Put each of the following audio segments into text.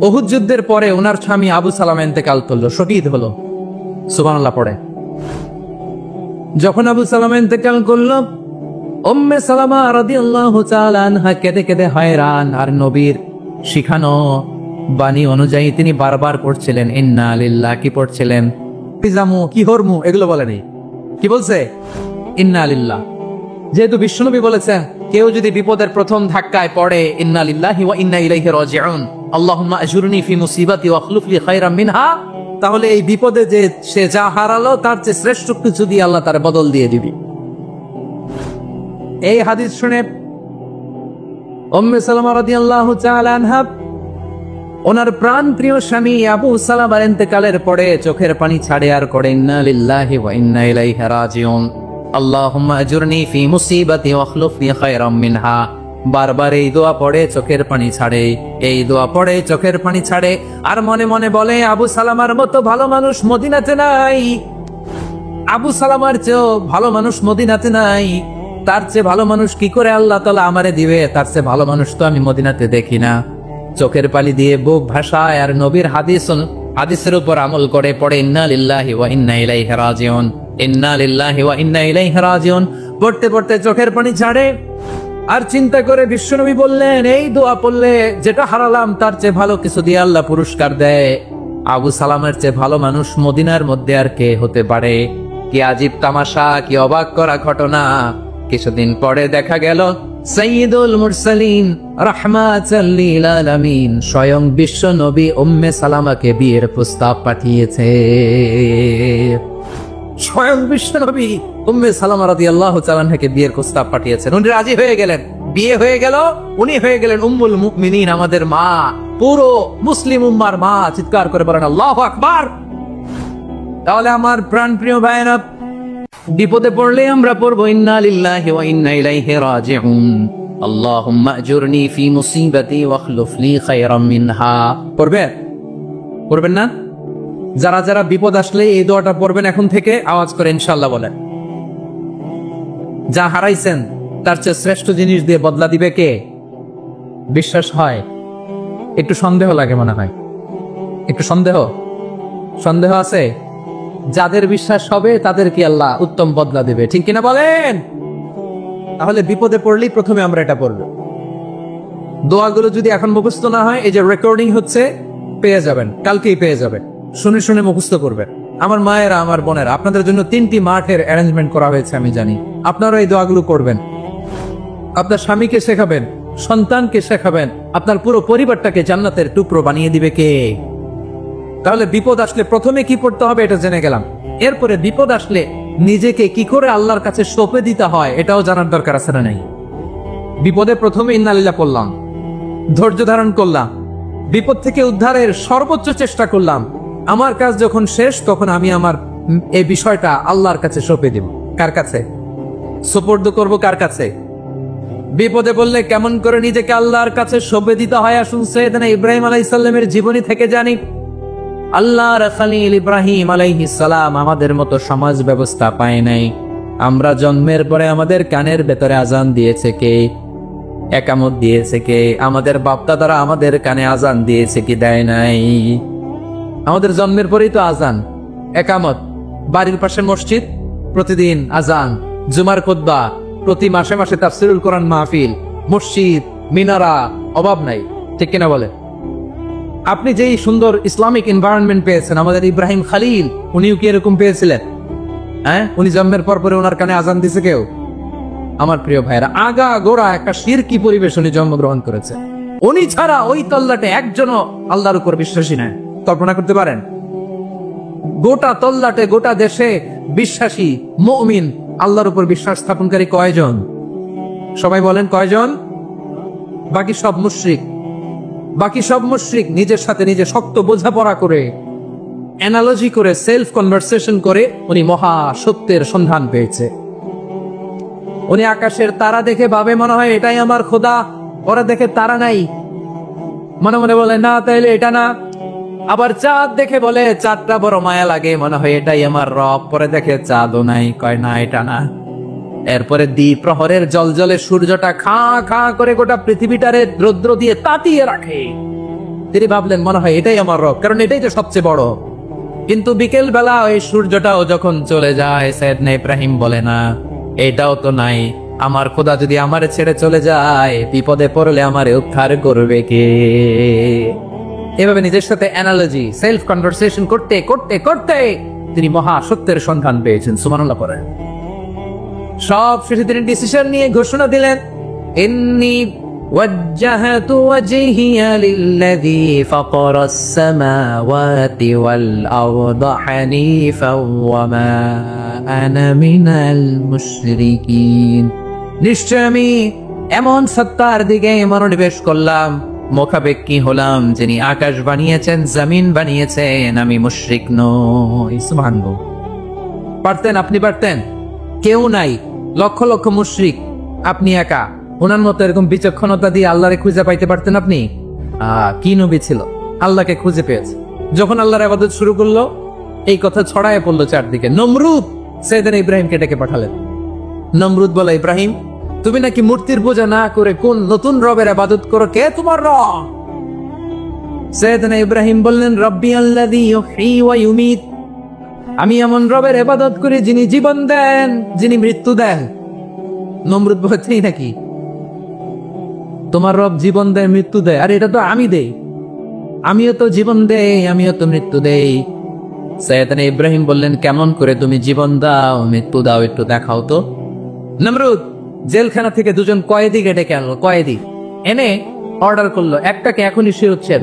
উহুদ যুদ্ধের পরে ওনার স্বামী আবু সালামা ইন্তেকাল করলো, শহীদ হলো। সুবহানাল্লাহ পড়ে। যখন আবু সালামা ইন্তেকাল করলো, উম্মে সালামা রাদিয়াল্লাহু তাআলা আনহা কেঁদে কেঁদে হয়রান। আর নবীর শিখানো বাণী অনুযায়ী তিনি বারবার পড়ছিলেন ইন্না লিল্লাহ। কি পড়ছিলেন? পিজামু কি হরমু এগুলো বলেনি, কি বলছে? ইন্না লিল্লাহ। যেহেতু বিশ্বনবী বলেছেন কেউ যদি বিপদের প্রথম ধাক্কায় পড়ে ইন্না লিল্লাহি ওয়া ইন্না ইলাইহি রাজিউন, আল্লাহুম্মা আজুরনি ফি মুসিবাতি ওয়া আখলুফ লি খায়রাম মিনহা, তাহলে এই বিপদে যে সে যা হারালো তার চেয়ে শ্রেষ্ঠ কিছু দিয়ে আল্লাহ তার বদল দিয়ে দিবি। এই হাদিস শুনে উম্মে সালামা রাদিয়াল্লাহু তাআলা আনহা ওনার প্রাণ প্রিয় স্বামী আবু সালামার ইন্তেকালের পরে চোখের পানি ছাড়ে আর করে ইন্না লিল্লাহি ওয়া ইন্না ইলাইহি রাজিউন, আল্লাহুম্মা আজুরনি ফি মুসিবাতি ওয়া আখলুফ লি খায়রাম মিনহা। বারবার এই দোয়া পড়ে চোখের পানি ছাড়ে, এই দোয়া পড়ে চোখের পানি ছাড়ে, আর মনে মনে বলে আবু সালামার মতো ভালো মানুষ মদিনাতে নাই, আবু সালামার চেয়েও ভালো মানুষ মদিনাতে নাই, তার চেয়ে ভালো মানুষ কি করে আল্লাহ তাআলা আমারে দিবে, তার চেয়ে ভালো মানুষ তো আমি মদিনাতে দেখি না। চোখের পানি দিয়ে বুক ভাসায় আর নবীর হাদিসের উপর আমল করে পড়ে ইন্না লিল্লাহি ওয়া ইন্না ইলাইহি রাজিউন, ইন্না লিল্লাহি ওয়া ইন্না ইলাইহি রাজিউন। পড়তে পড়তে চোখের পানি ছাড়ে আর চিন্তা করে বিশ্বনবী বললেন এই দোয়া পড়লে যেটা হারালাম তার চেয়ে ভালো কিছু দিয়ে আল্লাহ পুরস্কার দেয়। আবু সালামের চেয়ে ভালো মানুষ মদিনার মধ্যে আর কে হতে পারে? কি আজীব তামাশা, কি অবাক করা ঘটনা। কিছুদিন পরে দেখা গেল সাইয়্যিদুল মুরসালিন রাহমাতাল লিল আলামিন স্বয়ং বিশ্ব নবী উম্মে সালামাকে বিয়ের প্রস্তাব পাঠিয়েছে। স্বয়ং বিশ্ব নবী উম্মে সালামা রাদিয়াল্লাহু তাআলা আনহাকে বিয়ের প্রস্তাব পাঠিয়েছেন। উনি রাজি হয়ে গেলেন, বিয়ে হয়ে গেল, উনি হয়ে গেলেন উম্মুল মুমিনিন, আমাদের মা, পুরো মুসলিম উম্মার মা। চিৎকার করে বলেন আল্লাহু আকবার। তাহলে আমার প্রাণ প্রিয় ভাইরা, বিপদে পড়লে আমরা পড়বো ইন্না লিল্লাহি ওয়া ইন্না ইলাইহি রাজিউন, আল্লাহুম্মা আজুরনি ফি মুসিবাতি ওয়া আখলুফ লি খায়রাম মিনহা। পড়বেন না? যারা যারা বিপদ আসলে এই দোয়াটা পড়বেন এখন থেকে আওয়াজ করে ইনশাআল্লাহ বলেন। যা হারাইছেন তার চেয়ে শ্রেষ্ঠ জিনিস দিয়ে বদলা দিবে কে? বিশ্বাস হয়? একটু সন্দেহ লাগে মনে হয়, একটু সন্দেহ আছে? যাদের বিশ্বাস হবে তাদের কি আল্লাহ উত্তম বদলা দেবে, ঠিক কিনা বলেন? তাহলে বিপদে পড়লেই প্রথমে আমরা এটা পড়ব। দোয়াগুলো যদি এখন মুখস্থ না হয়, এই যে রেকর্ডিং হচ্ছে পেয়ে যাবেন, কালকেই পেয়ে যাবেন, শুনে শুনে মুখস্থ করবেন। আমার মায়েরা, আমার বোনেরা, আপনাদের জন্য 3টি মাঠের অ্যারেঞ্জমেন্ট করা হয়েছে, আমি জানি। আপনারা এই দোয়াগুলো করবেন, আপনার স্বামীকে শেখাবেন, সন্তানকে শেখাবেন, আপনার পুরো পরিবারটাকে জান্নাতের টুকরো বানিয়ে দিবে কে? তাহলে বিপদ আসলে প্রথমে কি পড়তে হবে এটা জেনে গেলাম। এরপরে বিপদ আসলে নিজেকে কি করে আল্লাহর কাছে সঁপে দিতে হয় এটাও জানার দরকার আছে না নাই? বিপদে প্রথমে ইন্না লিল্লাহ পড়লাম, ধৈর্য ধারণ করলাম, বিপদ থেকে উদ্ধারের সর্বোচ্চ চেষ্টা করলাম। আমার কাজ যখন শেষ তখন আমি আমার এই বিষয়টা আল্লাহর কাছে সঁপে দিব। কার কাছে সুপর্দ করব? কার কাছে? বিপদে বললে কেমন করে নিজেকে আল্লাহর কাছে সঁপে দিতে হয় আসুন সাইয়েদনা ইব্রাহিম আলাইহিস সালামের জীবনী থেকে জানি। আল্লাহর খলিল ইব্রাহিম আলাইহিস সালাম আমাদের মতো সমাজ ব্যবস্থা পায় নাই। আমরা জন্মের পরে আমাদের কানের ভেতরে আজান দিয়েছে কে? একামত দিয়েছে কে? আমাদের বাপদাদারা আমাদের কানে আজান দিয়েছে কি দেয় নাই? আমাদের জন্মের পরেই তো আজান, একামত, বাড়ির পাশে মসজিদ, প্রতিদিন আজান, জুমার খুতবা, প্রতি মাসে মাসে তাফসীরুল কোরআন মাহফিল, মসজিদ, মিনারা, অভাব নাই, ঠিক কিনা বলে? আপনি যেই সুন্দর ইসলামিক এনভায়রনমেন্ট পেয়েছেন, আমাদের ইব্রাহিম খলিল উনিও কি এরকম পেয়েছিলেন? হ্যাঁ, উনি জন্মের পর পরে ওনার কানে আজান দিছে কেউ? আমার প্রিয় ভাইরা, আগা গোড়া একটা শিরকি পরিবেশ উনি জন্মগ্রহণ করেছে। উনি ছাড়া ওই তল্লাটে একজনও আল্লাহর উপর বিশ্বাসী নাই। কল্পনা করতে পারেন? গোটা তল্লাটে, গোটা দেশে বিশ্বাসী মুমিন, আল্লাহর উপর বিশ্বাস স্থাপনকারী কয়জন? সবাই বলেন কয়জন? বাকি সব মুশরিক। নিজের সাথে নিজে শক্ত বোঝাপড়া করে, অ্যানালজি করে, সেলফ কনভারসেশন করে উনি মহা সত্যের সন্ধান পেয়েছে। উনি আকাশের তারা দেখে ভাবে মনে হয় এটাই আমার খোদা, ওরা দেখে তারা নাই, মনে মনে বলে না তাইলে এটা না। আবার চাঁদ দেখে বলে চাঁদটা বড় মায়া লাগে, মনে হয় এটাই আমার রব, পরে দেখে চাঁদও নাই, কয় না এটা না। এরপরে দ্বীপ প্রহরের জলজলে সূর্যটা খা খা করে গোটা পৃথিবীটারে রৌদ্র দিয়ে তাতিয়ে রাখে। তিনি ভাবলেন মনে হয় এটাই আমার রব, কারণ এটাই তো সবচেয়ে বড়। কিন্তু বিকেল বেলা ওই সূর্যটাও যখন চলে যায়, সাইয়েদনা ইব্রাহিম বলে না এটাও তো নাই, আমার খোদা যদি আমারে ছেড়ে চলে যায়, বিপদে পড়লে আমারে উদ্ধার করবে কে? এভাবে নিজের সাথে অ্যানালজি, সেলফ কনভারসেশন করতে করতে করতে তিনি মহা সত্যের সন্ধান পেয়েছেন। সুবহানাল্লাহ পড়েন। সব শেষে তিনি ডিসিশন নিয়ে ঘোষণা দিলেন, ইন্নী وجهت وجهي للذي فطر السماوات والأرض حنيفا وما أنا من المشركين। নিশ্চয় আমি এমন সত্তার দিকে মনোনিবেশ করলাম, মুখাপেক্ষী হলাম, যিনি আকাশ বানিয়েছেন, জমিন বানিয়েছেন, আমি মুশরিক নই। সুবহানাল্লাহ। পারতেন, আপনি পারতেন? কেউ নাই, লক্ষ লক্ষ মুশরিক, আপনি একা। ওনার মতো এরকম বিচক্ষণতা দিয়ে আল্লাহরে খুঁজে পাইতে পারতেন আপনি? কি নবী ছিল, আল্লাহকে খুঁজে পেয়েছে। যখন আল্লাহর ইবাদত শুরু করলো, এই কথা ছড়ায় পড়লো চারদিকে। নমরুদ সাইয়েদনা ইব্রাহিমকে ডেকে পাঠালেন। নমরুদ বলে, ইব্রাহিম তুমি নাকি মূর্তির পূজা না করে কোন নতুন রবের ইবাদত করো, কে তোমার রব? সাইয়েদনা ইব্রাহিম বললেন, রব্বি আল্লাযী ইউহয়ী ওয়া ইউমীত, আমি এমন রবের ইবাদত করি যিনি জীবন দেন, যিনি মৃত্যু দেন। নমরুদ বলছে, নাকি তোমার রব জীবন দেয় মৃত্যু দেয়? আর এটা তো আমি দেই, আমিও তো জীবন দেই, আমিও তো মৃত্যু দেই। সাইয়েদনা ইব্রাহিম বললেন, কেমন করে তুমি জীবন দাও মৃত্যু দাও, একটু দেখাও তো। নমরুদ জেলখানা থেকে দুজন কয়েদি ডেকে আনলো, কয়েদি এনে অর্ডার করলো, একটাকে এখনই শিরোচ্ছেদ,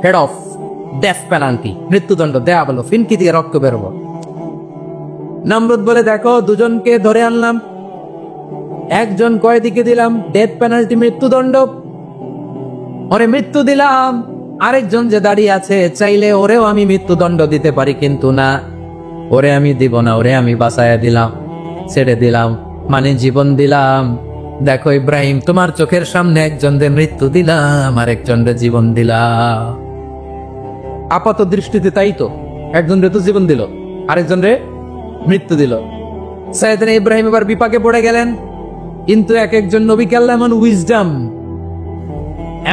হেড অফ ডেথ পেনাল্টি, মৃত্যুদণ্ড দেয়া বলো, ফিনকি দিয়ে রক্ত বেরোবো। নমরুদ বলে, দেখো দুজনকে ধরে আনলাম, একজন কয়েদিকে দিলাম ডেথ পেনাল্টি, মৃত্যুদণ্ড, ওরে মৃত্যু দিলাম। আরেকজন যে দাঁড়িয়ে আছে, চাইলে ওরেও আমি মৃত্যুদণ্ড দিতে পারি, কিন্তু না, ওরে আমি দিব না, ওরে আমি বাঁচাইয়া দিলাম, ছেড়ে দিলাম, মানে জীবন দিলাম। দেখো ইব্রাহিম, তোমার চোখের সামনে একজনদের মৃত্যু দিলাম, আরেকজনদের জীবন দিলাম। আপাত দৃষ্টিতে তাই তো, একজনরে তো জীবন দিল, আরেকজনরে মৃত্যু দিল। সাইয়েদনা ইব্রাহিম এবার বিপাকে পড়ে গেলেন। কিন্তু এক একজন নবীকে আল্লাহ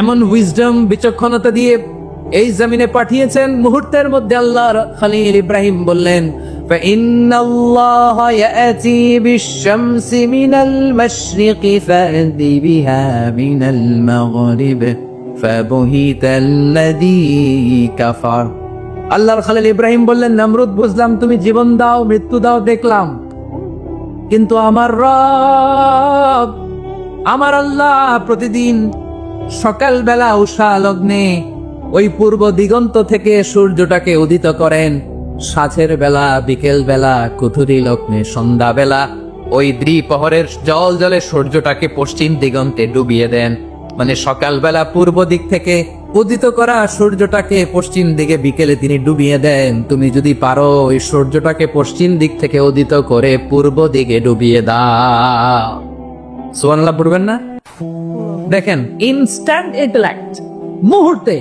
এমন উইজডম বিচক্ষণতা দিয়ে এই জমিনে পাঠিয়েছেন, মুহূর্তের মধ্যে আল্লাহর খলিল ইব্রাহিম বললেন, ফাইন্নাল্লাহা ইয়াতি বিশ-শামসি মিনাল মাশরিকি ফা'তি বিহা মিনাল মাগরিব ফাবুহিতাল্লাযী কাফার। আল্লাহর খলিল ইব্রাহিম বললেন, নমরুদ বুঝলাম তুমি জীবন দাও মৃত্যু দাও দেখলাম, কিন্তু আমার রব, আমার আল্লাহ প্রতিদিন সকালবেলা উষা লগ্নে ওই পূর্ব দিগন্ত থেকে সূর্যটাকে উদিত করেন, সাঁঝের বেলা, বিকেল বেলা, কুঠুরি লগ্নে, সন্ধ্যা বেলা ওই দ্বিপ্রহরের জল জলে সূর্যটাকে পশ্চিম দিগন্তে ডুবিয়ে দেন। মানে সকালবেলা পূর্ব দিক থেকে উদিত করা সূর্যটাকে পশ্চিম দিকে বিকেলে তিনি ডুবিয়ে দেন। তুমি যদি পারো ওই সূর্যটাকে পশ্চিম দিক থেকে উদিত করে পূর্ব দিকে ডুবিয়ে দাও। সুবহানাল্লাহ পড়বেন না? দেখেন, ইনস্ট্যান্ট ইন্টেলেক্ট, মুহূর্তে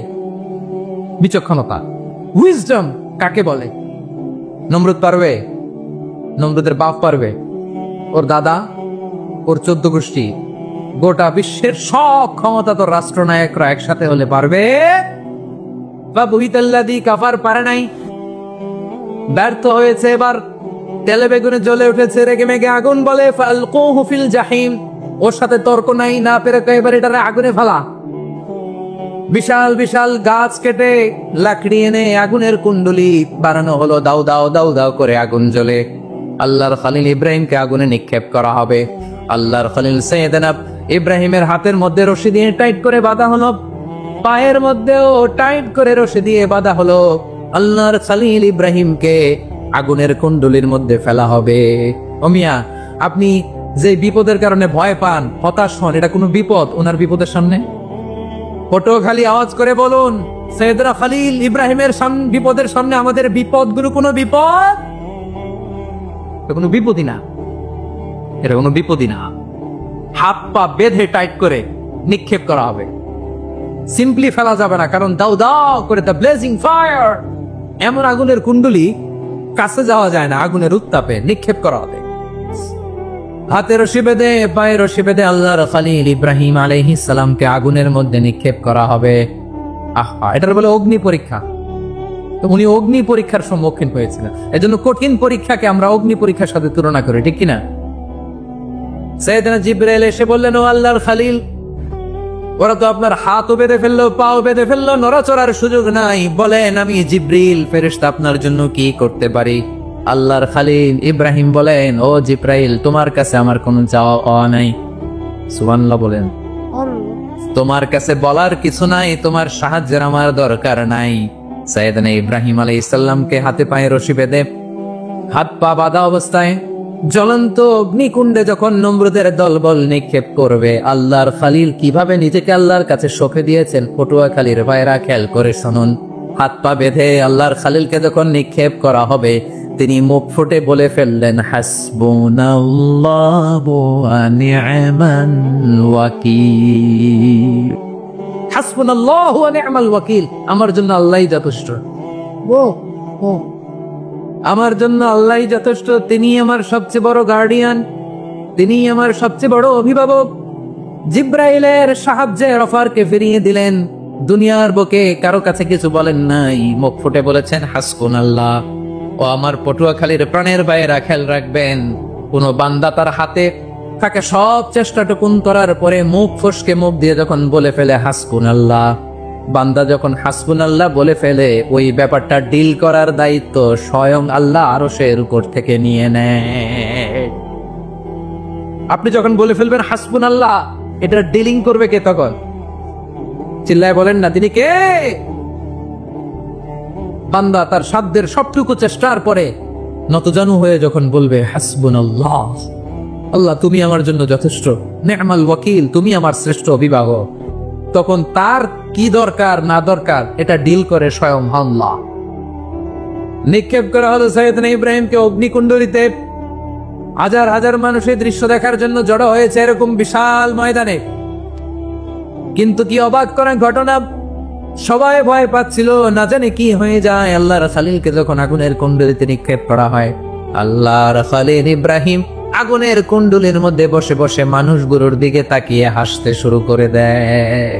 বিচক্ষণতা, উইজডম কাকে বলে? নমরুদ পারবে? নমরুদের বাপ পারবে? ওর দাদা, ওর 14 গোষ্ঠী, গোটা বিশ্বের সব ক্ষমতা তো রাষ্ট্রনায়করা একসাথে হলে পারবে? ফাবুহিতাল্লাযী কাফার পারে নাই, ব্যর্থ হয়েছে। এবার তেলে বেগুনে জ্বলে উঠেছে, রেগে মেগে আগুন বলে, ফালকুহু ফিল জাহিম। ওর সাথে তর্ক নাই, না পেরে এবার এটারে আগুনে ফেলা। বিশাল বিশাল গাছ কেটে লাকড়ি এনে আগুনের কুণ্ডলি বানানো হলো, দাও দাও দাও দাও করে আগুন জ্বলে। আল্লাহর খলিল ইব্রাহিমকে আগুনে নিক্ষেপ করা হবে। আল্লাহর খলিল সাইয়েদনা ইব্রাহিমের হাতের মধ্যে রশি দিয়ে টাইট করে বাঁধা হলো, পায়ের মধ্যেও টাইট করে রশি দিয়ে বাঁধা হলো। আল্লাহর খলিল ইব্রাহিমকে আগুনের কুণ্ডলির মধ্যে ফেলা হবে। ও মিয়া, আপনি যে বিপদের কারণে ভয় পান, হতাশ হন, এটা কোনো বিপদ ওনার বিপদের সামনে? পটুয়াখালী আওয়াজ করে বলুন, সাইয়েদনা খলিল ইব্রাহিমের বিপদের সামনে আমাদের বিপদগুলো কোনো বিপদ? এটা কোনো বিপদই না, এটা কোনো বিপদই না। হাত পা বেঁধে টাইট করে নিক্ষেপ করা হবে, সিম্পলি ফেলা যাবে না, কারণ দাও দাও করে দ্য ব্লেজিং ফায়ার, এমন আগুনের কুণ্ডলি কাছে যাওয়া যায় না, আগুনের উত্তাপে নিক্ষেপ করা হবে। হাতে রশি বেঁধে, পায়ে রশি বেঁধে আল্লাহর খলিল ইব্রাহিম আলাইহিস সালামকে আগুনের মধ্যে নিক্ষেপ করা হবে। আহা, এটার বলে অগ্নি পরীক্ষা। তো উনি অগ্নি পরীক্ষার সম্মুখীন হয়েছিলেন। এজন্য কঠিন পরীক্ষাকে আমরা অগ্নি পরীক্ষার সাথে তুলনা করি, ঠিক কিনা? সাইয়েদনা জিবরাইল এসে বললেন, ও আল্লাহর খলিল, ওরা তো আপনার হাতও বেঁধে ফেললো, পাও বেঁধে ফেললো, নড়াচড়ার সুযোগ নাই, বলেন আমি জিবরিল ফেরেশতা আপনার জন্য কি করতে পারি? আল্লাহর খলিল ইব্রাহিম বলেন, ও জিবরাইল, তোমার কাছে আমার কোনো চাওয়া নাই। সুবহানাল্লাহ বলেন। তোমার কাছে বলার কিছু নাই, তোমার সাহায্যের আমার দরকার নাই। সাইয়েদনা ইব্রাহিম আলাইহিস সালামকে হাতে পায়ে রশি বেঁধে, হাত পা বাঁধা অবস্থায় জ্বলন্ত অগ্নিকুণ্ডে যখন নমরুদের দলবল নিক্ষেপ করবে, আল্লাহর খলিল কিভাবে নিজেকে আল্লাহর কাছে সঁপে দিয়েছেন, পটুয়াখালীর ভাইরা খেয়াল করে শুনুন। হাত পা বেঁধে আল্লাহর খলিলকে যখন নিক্ষেপ করা হবে, তিনি মুখ ফুটে বলে ফেললেন, হাসবুনাল্লাহু ওয়া নি'মাল ওয়াকিল। হাসবুনাল্লাহু ওয়া নি'মাল ওয়াকিল, আমার জন্য আল্লাহই যথেষ্ট। আমার জন্য আল্লাহই যথেষ্ট, তিনি আমার সবচেয়ে বড় গার্ডিয়ান, তিনি আমার সবচেয়ে বড় অভিভাবক। জিব্রাইলের সাহায্যে অফারকে ফিরিয়ে দিলেন, দুনিয়ার বুকে কারো কাছে কিছু বলেন নাই, মুখ ফুটে বলেছেন হাসবুনাল্লাহ। ও আমার পটুয়াখালীর প্রাণের ভাইয়েরা খেয়াল রাখবেন, কোন বান্দা তার হাতে তাকে সব চেষ্টাটুকুন করার পরে মুখ ফসকে মুখ দিয়ে যখন বলে ফেলে হাসবুনাল্লাহ, বান্দা যখন হাসবুনাল্লাহ বলে ফেলে, ওই ব্যাপারটা ডিল করার দায়িত্ব স্বয়ং আল্লাহ আরশের উপর থেকে নিয়ে নেয়। আপনি যখন বলে ফেলবেন হাসবুনাল্লাহ, এটা ডিলিং করবে কে তখন? চিল্লায় বলেন না, তিনি কে? বান্দা তার সাধ্যের সবটুকু চেষ্টার পরে নতজানু হয়ে যখন বলবে হাসবুনাল্লাহ, আল্লাহ তুমি আমার জন্য যথেষ্ট, নি'মাল ওয়াকিল, তুমি আমার শ্রেষ্ঠ অভিভাবক, তখন তার কি দরকার না দরকার এটা ডিল করে স্বয়ং আল্লাহ। নিক্ষেপ করা হলো সাইয়েদনা ইব্রাহিমকে অগ্নিকুণ্ডলিতে। হাজার হাজার মানুষের দৃশ্য দেখার জন্য জড়ো হয়েছে এরকম বিশাল ময়দানে। কিন্তু কি অবাক করা ঘটনা, সবাই ভয় পাচ্ছিল, না জানে কি হয়ে যায়। আল্লাহর খলিলকে যখন আগুনের কুণ্ডলিতে নিক্ষেপ করা হয়, আল্লাহর খলিল ইব্রাহিম আগুনের কুণ্ডলীর মধ্যে বসে বসে মানুষগুলোর দিকে তাকিয়ে হাসতে শুরু করে দেয়।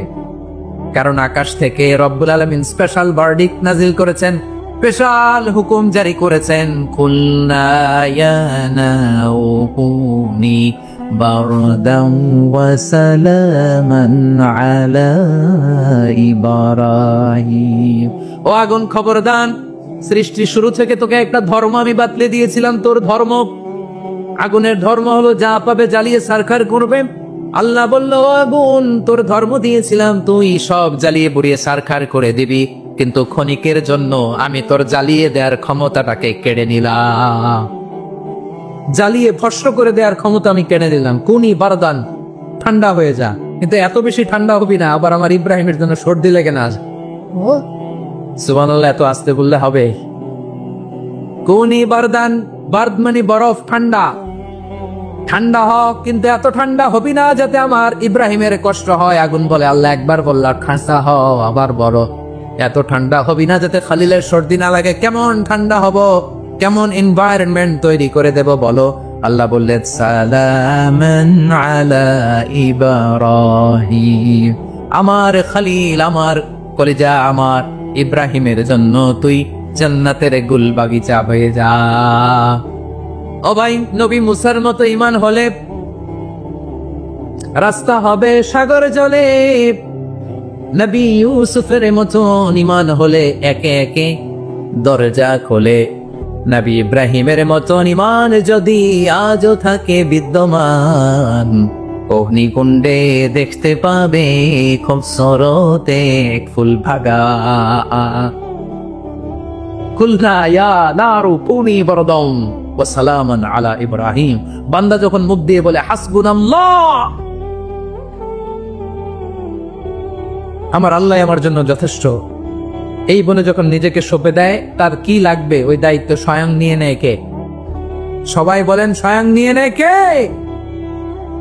কারণ আকাশ থেকে রব্বুল আলামিন স্পেশাল ভার্ডিক্ট নাজিল করেছেন, স্পেশাল হুকুম জারি করেছেন, কুলনা ইয়া নারু কুনি বারদান ওয়া সালামান আলা ইব্রাহিম। ও আগুন খবরদার, সৃষ্টি শুরু থেকে তোকে একটা ধর্ম আমি বাতলে দিয়েছিলাম, তোর ধর্ম, আগুনের ধর্ম হলো যা পাবে জ্বালিয়ে সারখার করবে। আল্লাহ বলল, আগুন তোর ধর্ম দিয়েছিলাম, তুই সব জ্বালিয়ে পুড়িয়ে সারখার করে দিবি, কিন্তু ক্ষণিকের জন্য আমি তোর জ্বালিয়ে দেওয়ার ক্ষমতাটাকে কেড়ে নিলাম, জ্বালিয়ে ভস্ম করে দেওয়ার ক্ষমতা আমি কেড়ে নিলাম। কুনি বারদান, ঠান্ডা হয়ে যা, কিন্তু এত বেশি ঠান্ডা হবি না আবার আমার ইব্রাহিমের জন্য সর্দি লেগে না। সুবহানাল্লাহ, এত আসতে বললে হবে? কুনি বারদান, বার্দ মানে বরফ, ঠান্ডা, ঠান্ডা হ, কিন্তু এত ঠান্ডা হবি না যাতে আমার ইব্রাহিমের কষ্ট হয়। আগুন বলে, আল্লাহ একবার বললা খাসা হ, আবার বড়, এত ঠান্ডা হবি না যাতে খলিলের সর্দি না লাগে। কেমন ঠান্ডা হব, কেমন এনভায়রনমেন্ট তৈরি করে দেব বলো? আল্লাহ বললেন, সালামান আলা ইব্রাহিম, আমার খলিল, আমার কলিজা, আমার ইব্রাহিমের জন্য তুই জান্নাতের গুল বাগিচা হয়ে যা। ও ভাই, নবী মুসার মতো ঈমান হলে রাস্তা হবে সাগর জলে, নবী ইউসুফের মতো ঈমান হলে একে একে দরজা খোলে। নবী ইব্রাহিমের মতো ঈমান যদি আজও থাকে বিদ্যমান, অগ্নিকুণ্ডে দেখতে পাবে খুবসুরত এক ফুল ভাগা। কুলনা ইয়া নারু কুনি বারদান ওয়া সালামান আলা ইব্রাহিম, বান্দা যখন মুখ দিয়ে বলে হাসবুনাল্লাহ, আমার আল্লাহ আমার জন্য যথেষ্ট, এই বলে যখন নিজেকে সঁপে দেয়, তার কি লাগবে ওই দায়িত্ব স্বয়ং নিয়ে নেয় কে? সবাই বলেন, স্বয়ং নিয়ে নেয় কে?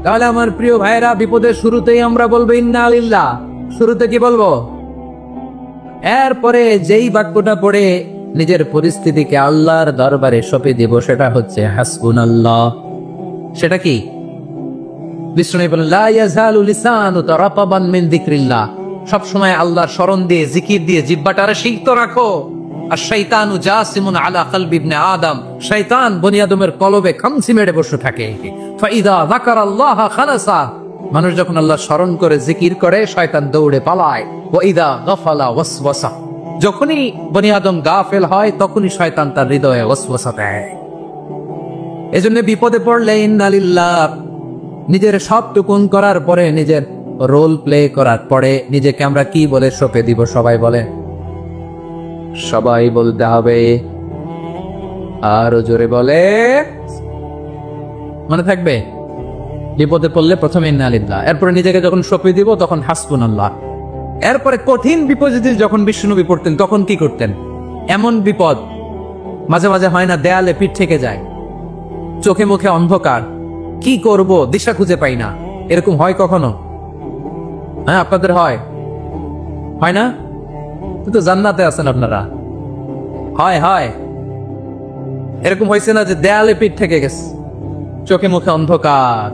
তাহলে আমার প্রিয় ভাইরা, বিপদের শুরুতেই আমরা বলবো ইন্না লিল্লাহ। শুরুতে কি বলবো? এরপরে যেই বাক্যটা পড়ে নিজের পরিস্থিতিকে আল্লাহর দরবারে সঁপে দিব, সেটা হচ্ছে হাসবুনাল্লাহ। সেটা কি? বিষ্ণু বলেন, লা ইয়াজালু লিসানু তারাতাবান মিন যিকরিল্লাহ, সব সময় আল্লাহর স্মরণ দিয়ে জিকির দিয়ে জিহ্বাটারে সিক্ত রাখো। আর শয়তানু জাসিমুন আলা কলবি ইবনে আদম, শয়তান বনি আদমের কলবে খামচি মেরে বসে থাকে। ফাইদা যাকারাল্লাহ খালাসা, মানুষ যখন আল্লাহ স্মরণ করে জিকির করে শয়তান দৌড়ে পালায়। ওয়া ইদা গাফালা ওয়াসওয়াসা, যখনই বনি আদম গাফেল হয় তখনই শয়তান তার হৃদয়ে ওয়াসওয়াসা দেয়। এজন্য বিপদে পড়লে ইন্না লিল্লাহ, নিজের সবটুকুন করার পরে, নিজের রোল প্লে করার পরে নিজেকে আমরা কি বলে সঁপে দিব? সবাই বলে, সবাই বলতে হবে, আরো জোরে বলে, মনে থাকবে। বিপদে পড়লে প্রথমে ইন্না লিল্লাহ, এরপরে নিজেকে যখন সঁপে দিব তখন হাসবুনাল্লাহ। এরপরে কঠিন বিপদে যখন বিশ্বনবী পড়তেন তখন কি করতেন? এমন বিপদ মাঝে মাঝে হয় না, দেয়ালে পিঠ থেকে যায়, চোখে মুখে অন্ধকার, কি করব দিশা খুঁজে পাই না, এরকম হয় কখনো? হ্যাঁ, আপনাদের হয় না? তো জান্নাতে আছেন আপনারা। হয় হয়, এরকম হয়েছে না যে দেয়ালে পিঠ থেকে গেছে, চোখে মুখে অন্ধকার,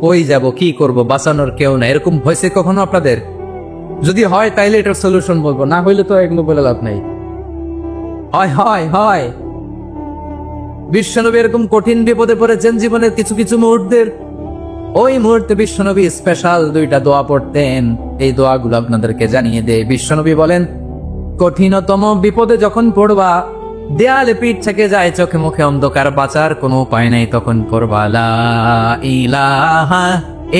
কই যাব, কি করব, বাঁচানোর কেউ না, এরকম হয়েছে কখনো আপনাদের? যদি হয় তাইলে এটার সলিউশন বলবো, না হইলে তো এগুলো বলে লাভ নেই। হয় হয় হয়, বিশ্বনবী এরকম কঠিন বিপদে পড়েছেন জীবনের কিছু কিছু মুহূর্তের। ওই মুহূর্তে বিশ্বনবী স্পেশাল 2টা দোয়া পড়তেন। এই দোয়াগুলো আপনাদেরকে জানিয়ে দেয়। বিশ্বনবী বলেন, কঠিনতম বিপদে যখন পড়বা, দেয়ালে পিঠ থেকে যায়, চোখে মুখে অন্ধকার, বাঁচার কোনো উপায় নাই, তখন পড়বা লা ইলাহা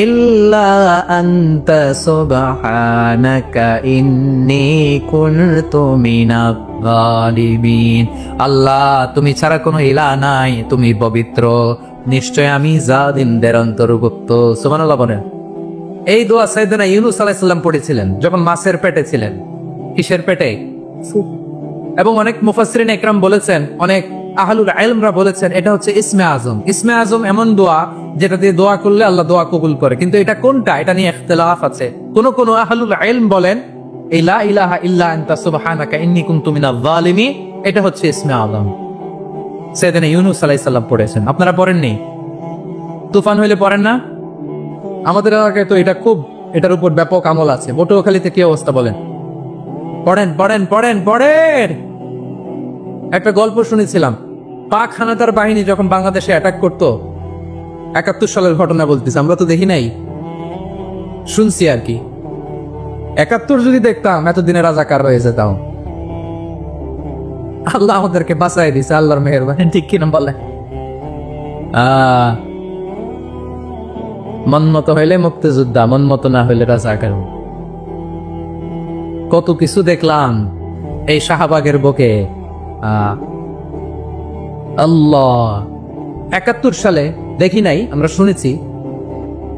ইল্লা আনতা সুবহানাকা ইন্নী কুনতু মিনাজ জালিমিন। আল্লাহ, তুমি ছাড়া কোনো ইলাহ নাই, তুমি পবিত্র, নিশ্চয় আমি জালিমদের অন্তর্ভুক্ত। সুবহানাল্লাহ বলেন। এই দোয়া সাইয়েদনা ইউনূস আলাইহিস সালাম পড়েছিলেন যখন মাছের পেটে ছিলেন। কিসের পেটে? এবং অনেক মুফাসসিরিন ইকরাম বলেছেন, অনেক আহলুল ইলমরা বলেছেন এটা হচ্ছে ইসমে আজম। ইসমে আজম এমন দোয়া যেটা দিয়ে দোয়া করলে আল্লাহ দোয়া কবুল করে, কিন্তু এটা কোনটা এটা নিয়ে ইখতিলাফ আছে। কোন আহলুল ইলম বলেন এই লা ইলাহা ইল্লা আনতা সুবহানাকা ইন্নী কুনতু মিনাজ জালিমিন, এটা হচ্ছে ইসমে আজম। সাইয়েদনা ইউনূস আলাইহিস সালাম পড়েছেন, আপনারা পড়েননি? তুফান হইলে পড়েন না? আমাদের এলাকায় তো এটা খুব, এটার উপর ব্যাপক আমল আছে। পটুয়াখালীতে কি অবস্থা বলেন? পড়েন পড়েন পড়েন পড়েন। একটা গল্প শুনেছিলাম, পাক হানাদার বাহিনী যখন বাংলাদেশে অ্যাটাক করতো, 71 সালের ঘটনা বলতেছি, আমরা তো দেখি নাই, শুনছি আর কি। 71 যদি দেখতাম এতদিনে রাজাকার হয়ে যেতাম। আল্লাহ আমাদেরকে বাঁচাই দিছে, আল্লাহর মেহেরবানি, ঠিক কিনা বলে? মন মতো হইলে মুক্তিযোদ্ধা, মন মতো না হইলে রাজাকার। কত কিছু দেখলাম এই শাহবাগের বুকে। আল্লাহ, 71 সালে দেখি নাই, আমরা শুনেছি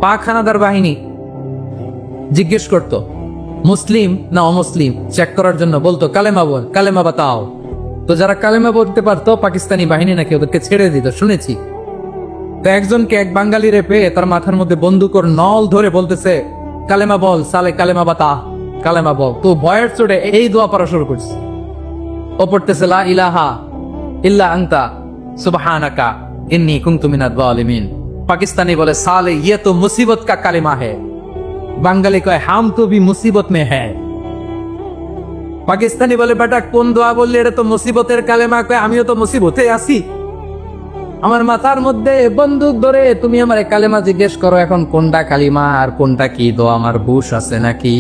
পাক হানাদার বাহিনী জিজ্ঞেস করত মুসলিম না অমুসলিম চেক করার জন্য, বলতো কালেমা বল, কালেমা বাতাও। তো যারা কালেমা বলতে পারতো পাকিস্তানি বাহিনী নাকি ওদেরকে ছেড়ে দিত, শুনেছি। তো একজনকে, এক বাঙালিরে পেয়ে তার মাথার মধ্যে বন্দুকর নল ধরে বলতেছে কালেমা বল, সালে কালেমা বাতা, কালেমা বল। তো ভয়ের চোটে এই দোয়া পড়া শুরু করছে। ও পড়তেছে লা ইলাহা ইল্লা আনতা সুবহানাকা ইন্নী কুনতু মিনাজ জালিমিন। পাকিস্তানি বলে সালে ইয়ে তো মুসিবত কা কালেমা है। বাঙালি কয় হাম তো ভি মুসিবত মে হ্যায়। পাকিস্তানি বলে বেটা কোন দোয়া বললে, এটা তো মুসিবতের কালেমা। কয় আমিও তো মুসিবতে আছি, আমার মাথার মধ্যে বন্দুক ধরে তুমি আমার কালেমা জিজ্ঞেস করো, এখন কোনটা কালিমা আর কোনটা কি দোয়া, আমার হুশ আছে নাকি?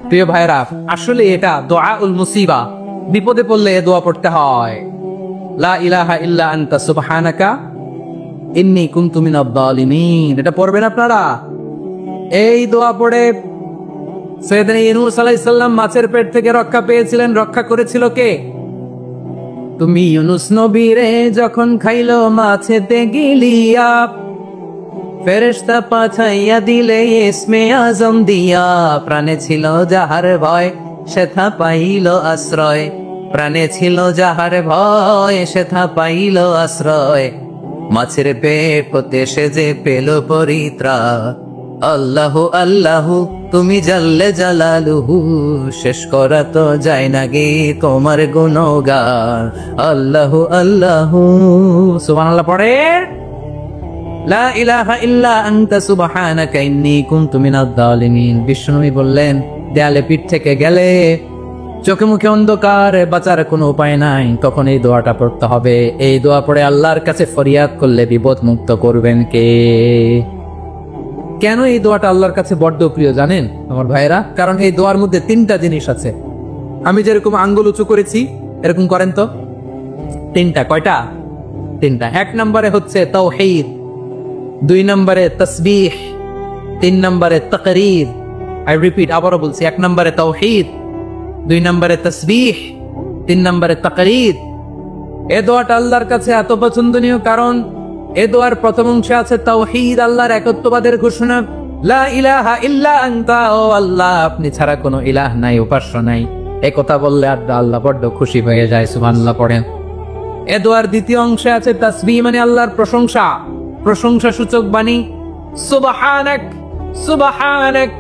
প্রিয় ভাইরা, আসলে এটা দুআউল মুসিবা, বিপদে পড়লে এ দোয়া পড়তে হয়। লা ইলাহা ইল্লা আনতা সুবহানাকা ইন্নী কুনতু মিনাজ জালিমিন, এটা পড়বেন আপনারা। এই দোয়া পড়ে সাইয়েদনা ইউনূস আলাইহিস সালাম মাছের পেট থেকে রক্ষা পেয়েছিলেন। রক্ষা করেছিল কে? তুমি ইউনূস নবীরে যখন খাইলো মাছেতে গিলিয়া, ফেরেশতা পাঠাইয়া দিলে ইসমে আজম দিয়া। প্রাণে ছিল যাহার ভয় সেথা পাইল আশ্রয়, প্রাণে ছিল যাহার ভয় সেথা পাইল আশ্রয়। মাছের পেট হতে সে যে পেল পরিত্রাণ। আল্লাহু আল্লাহু তুমি জাল্লে জালালুহু, শেষ করা তো যায় না গে তোমার গুণগান। আল্লাহু আল্লাহু, সুবহানাল্লাহ পড়ে। লা ইলাহা ইল্লা আনতা সুবহানাকা ইন্নী কুনতু মিনাজ জালিমিন। বিষ্ণুই বললেন দেয়ালে পিঠ থেকে গেলে, চোখে মুখে অন্ধকার, বাঁচার কোনো উপায় নাই, তখন এই দোয়াটা পড়তে হবে। এই দোয়া পড়ে আল্লাহর কাছে ফরিয়াদ করলে বিপদ মুক্ত করবেন কে? কেন এই দোয়াটা আল্লাহর কাছে বড্ড প্রিয় জানেন আমার ভাইয়েরা? কারণ এই দোয়ার মধ্যে তিনটা জিনিস আছে। আমি যেরকম আঙ্গুল উঁচু করেছি এরকম করেন তো। তিনটা। কয়টা? তিনটা। এক নম্বরে হচ্ছে তাওহীদ, 2 নম্বরে তাসবিহ, 3 নম্বরে তাকরীর। আই রিপিট, আবারও বলছি, 1 নম্বরে তাওহীদ, 2 নম্বরে তাসবিহ, 3 নম্বরে তাকরীর। এ দোয়াটা আল্লাহর কাছে এত পছন্দনীয় কারণ এ দোয়ার প্রথম অংশে আছে তাওহীদ, আল্লাহর একত্ববাদের ঘোষণা। লা ইলাহা ইল্লা আনতা, ও আল্লাহ আপনি ছাড়া কোনো ইলাহ নাই, উপাস্য নাই। এই কথা বললে আল্লাহ বড্ড খুশি হয়ে যায়। সুবহানাল্লাহ পড়েন। এ দোয়ার দ্বিতীয় অংশে আছে তাসবিহ, মানে আল্লাহর প্রশংসা, প্রশংসা সূচক বাণী। সুবহানাক সুবহানাক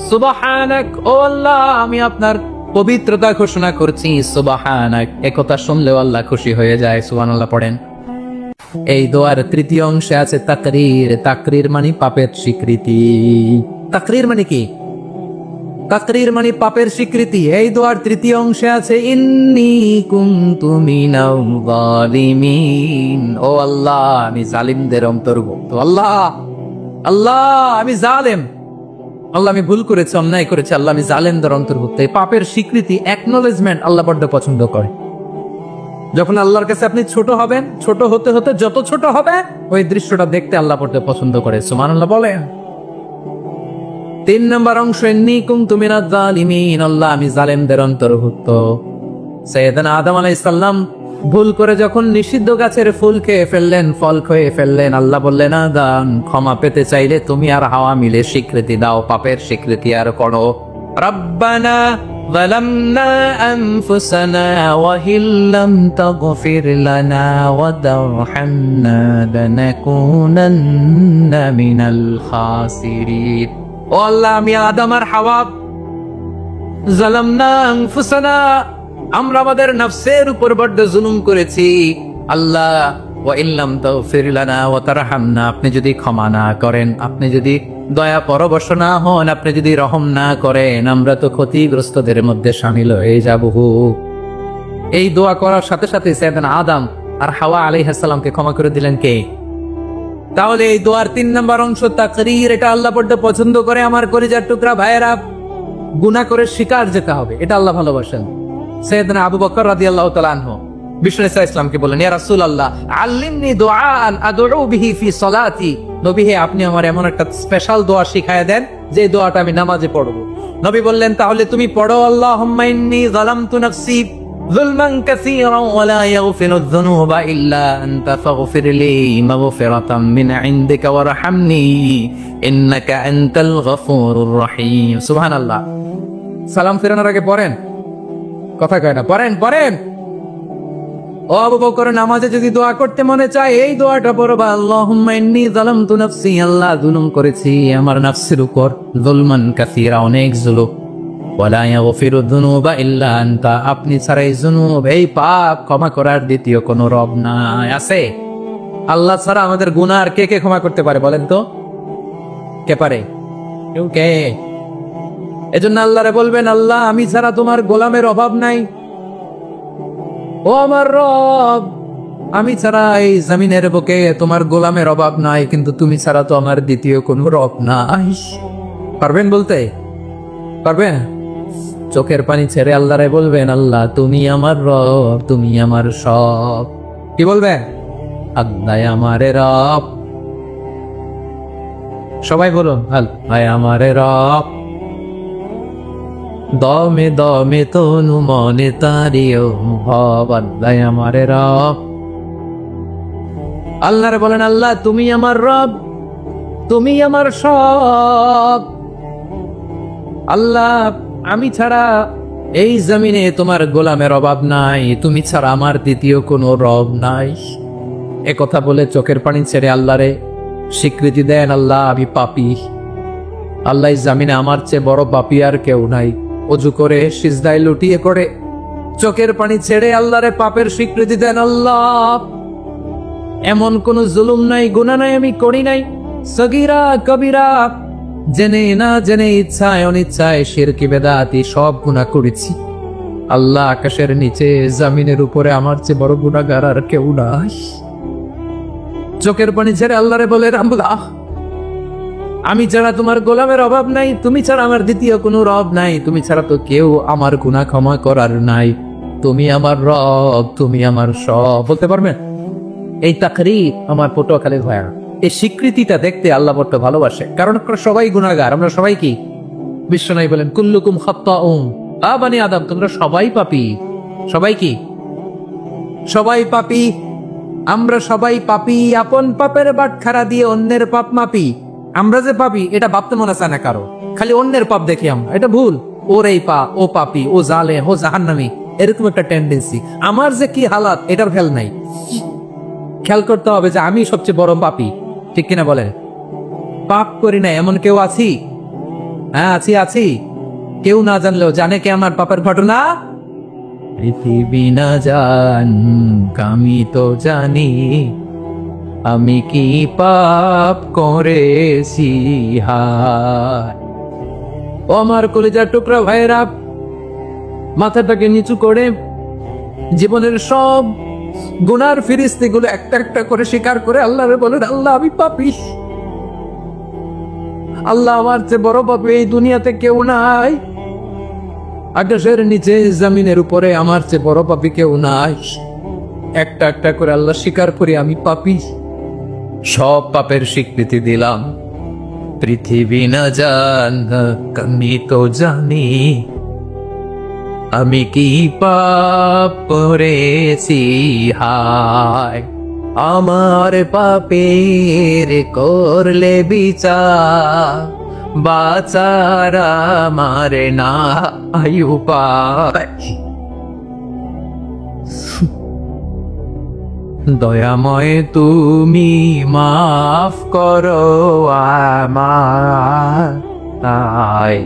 সুবহানাক, ও আল্লাহ আমি আপনার পবিত্রতা ঘোষণা করছি। সুবহানাক, এ কথা শুনলেও আল্লাহ খুশি হয়ে যায়। সুবহানাল্লাহ পড়েন। এই দোয়ার তৃতীয় অংশে আছে তাকরীর। তাকরীর মানে পাপের স্বীকৃতি। তাকরীর মানে কি? তাকরীর মানে পাপের স্বীকৃতি। এই দোয়ার তৃতীয় অংশে আছে ইন্নী কুনতু মিনাল যালিমিন, ও আল্লাহ আমি জালিমদের অন্তর্ভুক্ত। আল্লাহ আল্লাহ আমি জালেম, আল্লাহ আমি ভুল করেছি, অন্যায় করেছি, আল্লাহ আমি জালেমদের অন্তর্ভুক্ত। এই পাপের স্বীকৃতি, অ্যাকনলেজমেন্ট আল্লাহ বড্ড পছন্দ করে। যখন আল্লাহর কাছে আপনি ছোট হবেন, ছোট হতে হতে যত ছোট হবে ওই দৃশ্যটা দেখতে আল্লাহ বড্ড পছন্দ করে। সুবহানাল্লাহ বলেন। 3 নম্বর অংশ ইন্নী কুনতু মিনাজ জালিমিন, আল্লাহ আমি জালেমদের অন্তর্ভুক্ত। সাইয়েদনা আদম আলাইহিস সালাম ভুল করে যখন নিষিদ্ধ গাছের ফুল খেয়ে ফেললেন, ফল খেয়ে ফেললেন, আল্লাহ বললেন আদম ক্ষমা পেতে চাইলে তুমি আর হাওয়া মিলে স্বীকৃতি দাও, পাপের স্বীকৃতি আর করো। রব্বানা যালামনা আনফুসানা ওয়া ইল্লাম তাগফির লানা ওয়া তারহামনা লানাকুনান্না মিনাল খাসিরিন। ও আল্লাহ আমি আদম আর হাওয়া যালামনা আনফুসানা, আমরা আমাদের নফসের উপর বড্ড জুলুম করেছি। আল্লাহ ওয়া ইল্লাম তাগফির লানা ওয়া তারহামনা, আপনি যদি ক্ষমা না করেন, আপনি যদি দয়া পরবশ না হন, আপনি যদি রহম না করেন, আমরা তো ক্ষতিগ্রস্তদের মধ্যে শামিল হয়ে যাব। এই দোয়া করার সাথে সাথে সাইয়েদনা আদম আর হাওয়া আলাইহিস সালামকে ক্ষমা করে দিলেন কে? তাহলে এই দোয়ার 3 নম্বর অংশ তাকরীর, এটা আল্লাহ বড্ড পছন্দ করে। আমার কলিজার টুকরা ভাইয়েরা, গুনাহ করে শিকার যেতে হবে, এটা আল্লাহ ভালোবাসেন। সাইয়েদনা আবু বকর রাদিয়াল্লাহু তাআলা আনহু বিষ্ণু ইসলামকে বলেন, ইয়া রাসূলুল্লাহ আল্লিমনি দুআআন আদউ বিহি ফি সালাতি, নবী হে আপনি আমার এমন একটা স্পেশাল দোয়া শিখায় দেন যে দোয়াটা আমি নামাজে পড়ব। নবী বললেন, তাহলে তুমি পড়ো আল্লাহুম্মা ইন্নী যালামতু নাফসি যুলমান কাসীরান ওয়া লা ইয়াগফিরুয যুনুবা ইল্লা আনতা ফাগফিরলি মাগফিরাতাম মিন ইনদিকা ওয়ারহামনি ইন্নাকা আনতাল গফুরুর রহিম। সুবহানাল্লাহ। সালাম ফেরানোর আগে পড়েন, কথা কয় না, পড়েন পড়েন। ও আবু বকর, নামাজে যদি দোয়া করতে মনে চায় এই দোয়াটা পড়বা, আল্লাহুম্মা ইন্নী যালামতু নাফসি, আল্লাহ জুলুম করেছি আমার নফসের উপর, যুলমান কাসীরা, অনেক জুলুম, ওয়া লা ইয়াগফিরু যুনুবা ইল্লা আনতা, আপনি ছাড়া এই জুনুব, এই পাপ ক্ষমা করার দ্বিতীয় কোনো রব নাই। আছে? আল্লাহ ছাড়া আমাদের গুনাহ আর কে কে ক্ষমা করতে পারে বলেন তো? কে পারে? কেউ কে? এজন্য আল্লাহরে বলবেন, আল্লাহ আমি ছাড়া তোমার গোলামের অভাব নাই, ও আমার রব আমি ছাড়া এই জমিনের বুকে তোমার গোলামের অভাব নাই, কিন্তু তুমি ছাড়া তো আমার দ্বিতীয় কোনো রব নাই। পারবেন বলতে? পারবেন? চোখের পানি ছেড়ে আল্লাহরে বলবেন, আল্লাহ তুমি আমার রব, তুমি আমার সব। কি বলবেন? আল্লাহ আমারে রব। সবাই বলুন, আল্লাহ আমারে রব। দমে দমে তনু মনে তারিও হব, আল্লাহ আমারে রব। আল্লাহরে বলেন, আল্লাহ তুমি আমার রব, তুমি আমার সব। আল্লাহ আমি ছাড়া এই জমিনে তোমার গোলামের অভাব নাই, তুমি ছাড়া আমার দ্বিতীয় কোনো রব নাই। এ কথা বলে চোখের পানি ছেড়ে আল্লাহরে স্বীকৃতি দেন, আল্লাহ আমি পাপী, আল্লাহ জমিনে আমার চেয়ে বড় পাপী আর কেউ নাই। অজু করে সিজদায় লুটিয়ে করে চোখের পানি ছেড়ে আল্লাহরে পাপের স্বীকৃতি দেন, আল্লাহ এমন কোন জুলুম নাই, গুনাহ নাই আমি করি নাই, সগীরা কবিরা জেনে না জেনে, ইচ্ছায় অনিচ্ছায়, শিরকি বেদাতি সব গুনাহ করেছি। আল্লাহ, আকাশের নিচে জমিনের উপরে আমার চেয়ে বড় গুনাহগার আর কেউ নাই। চোখের পানি ছেড়ে আল্লাহরে বলে, আল্লাহ, আমি ছাড়া তোমার গোলামের অভাব নাই, তুমি ছাড়া আমার দ্বিতীয় কোনো রব নাই, তুমি ছাড়া তো কেউ আমার গুনাহ ক্ষমা করার নাই, তুমি আমার রব, তুমি আমার সব। বলতে পারবেন? এই তাকরীর আমার পটুয়াখালীর ভাইয়া, এই স্বীকৃতিটা দেখতে আল্লাহ বড্ড ভালোবাসে, কারণ আমরা সবাই গুনাহগার। আমরা সবাই কি? বিশ্বনবী বলেন, কুল্লুকুম খাত্তাউন, বানি আদম, তোমরা সবাই পাপী। সবাই কি? সবাই পাপী। আমরা সবাই পাপী। আপন পাপের বাটখারা দিয়ে অন্যের পাপ মাপি। আমরা যে পাপী এটা ভাবতে মনে চায় না কারো, খালি অন্যের পাপ দেখি আমরা। এটা ভুল। ওর এই পা, ও পাপী, ও জালেম, ও জাহান্নামী, এরকম একটা টেন্ডেন্সি। আমার যে কি হালাত এটার খেয়াল নাই। খেয়াল করতে হবে যে আমি সবচেয়ে বড় পাপী, ঠিক কিনা বলেন? পাপ করি না এমন কেউ আছি? হ্যাঁ, আছি। কেউ না জানলেও জানে কে আমার পাপের ঘটনা? পৃথিবী না জান, আমি তো জানি আমি কি পাপ করেছি। হায় ও আমার কলিজার টুকরা ভাইরা, মাথাটাকে নিচু করে জীবনের সব গুনার ফিরিস্তিগুলো একটা একটা করে স্বীকার করে আল্লাহরে বলেন, আল্লাহ, আমি পাপী। আল্লাহ, আমার চেয়ে বড় পাপী এই দুনিয়াতে কেউ নাই। আকাশের নিচে জমিনের উপরে আমার চেয়ে বড় পাপী কেউ নাই। একটা একটা করে আল্লাহ স্বীকার করি আমি পাপী। সব পাপের স্বীকৃতি দিলাম। পৃথিবী না জান, আমি তো জানি আমি কি পাপ করেছি। হায় আমার পাপের করলে বিচার, বাঁচার আমার নাই উপায়। দয়াময় তুমি মাফ করো আমায়,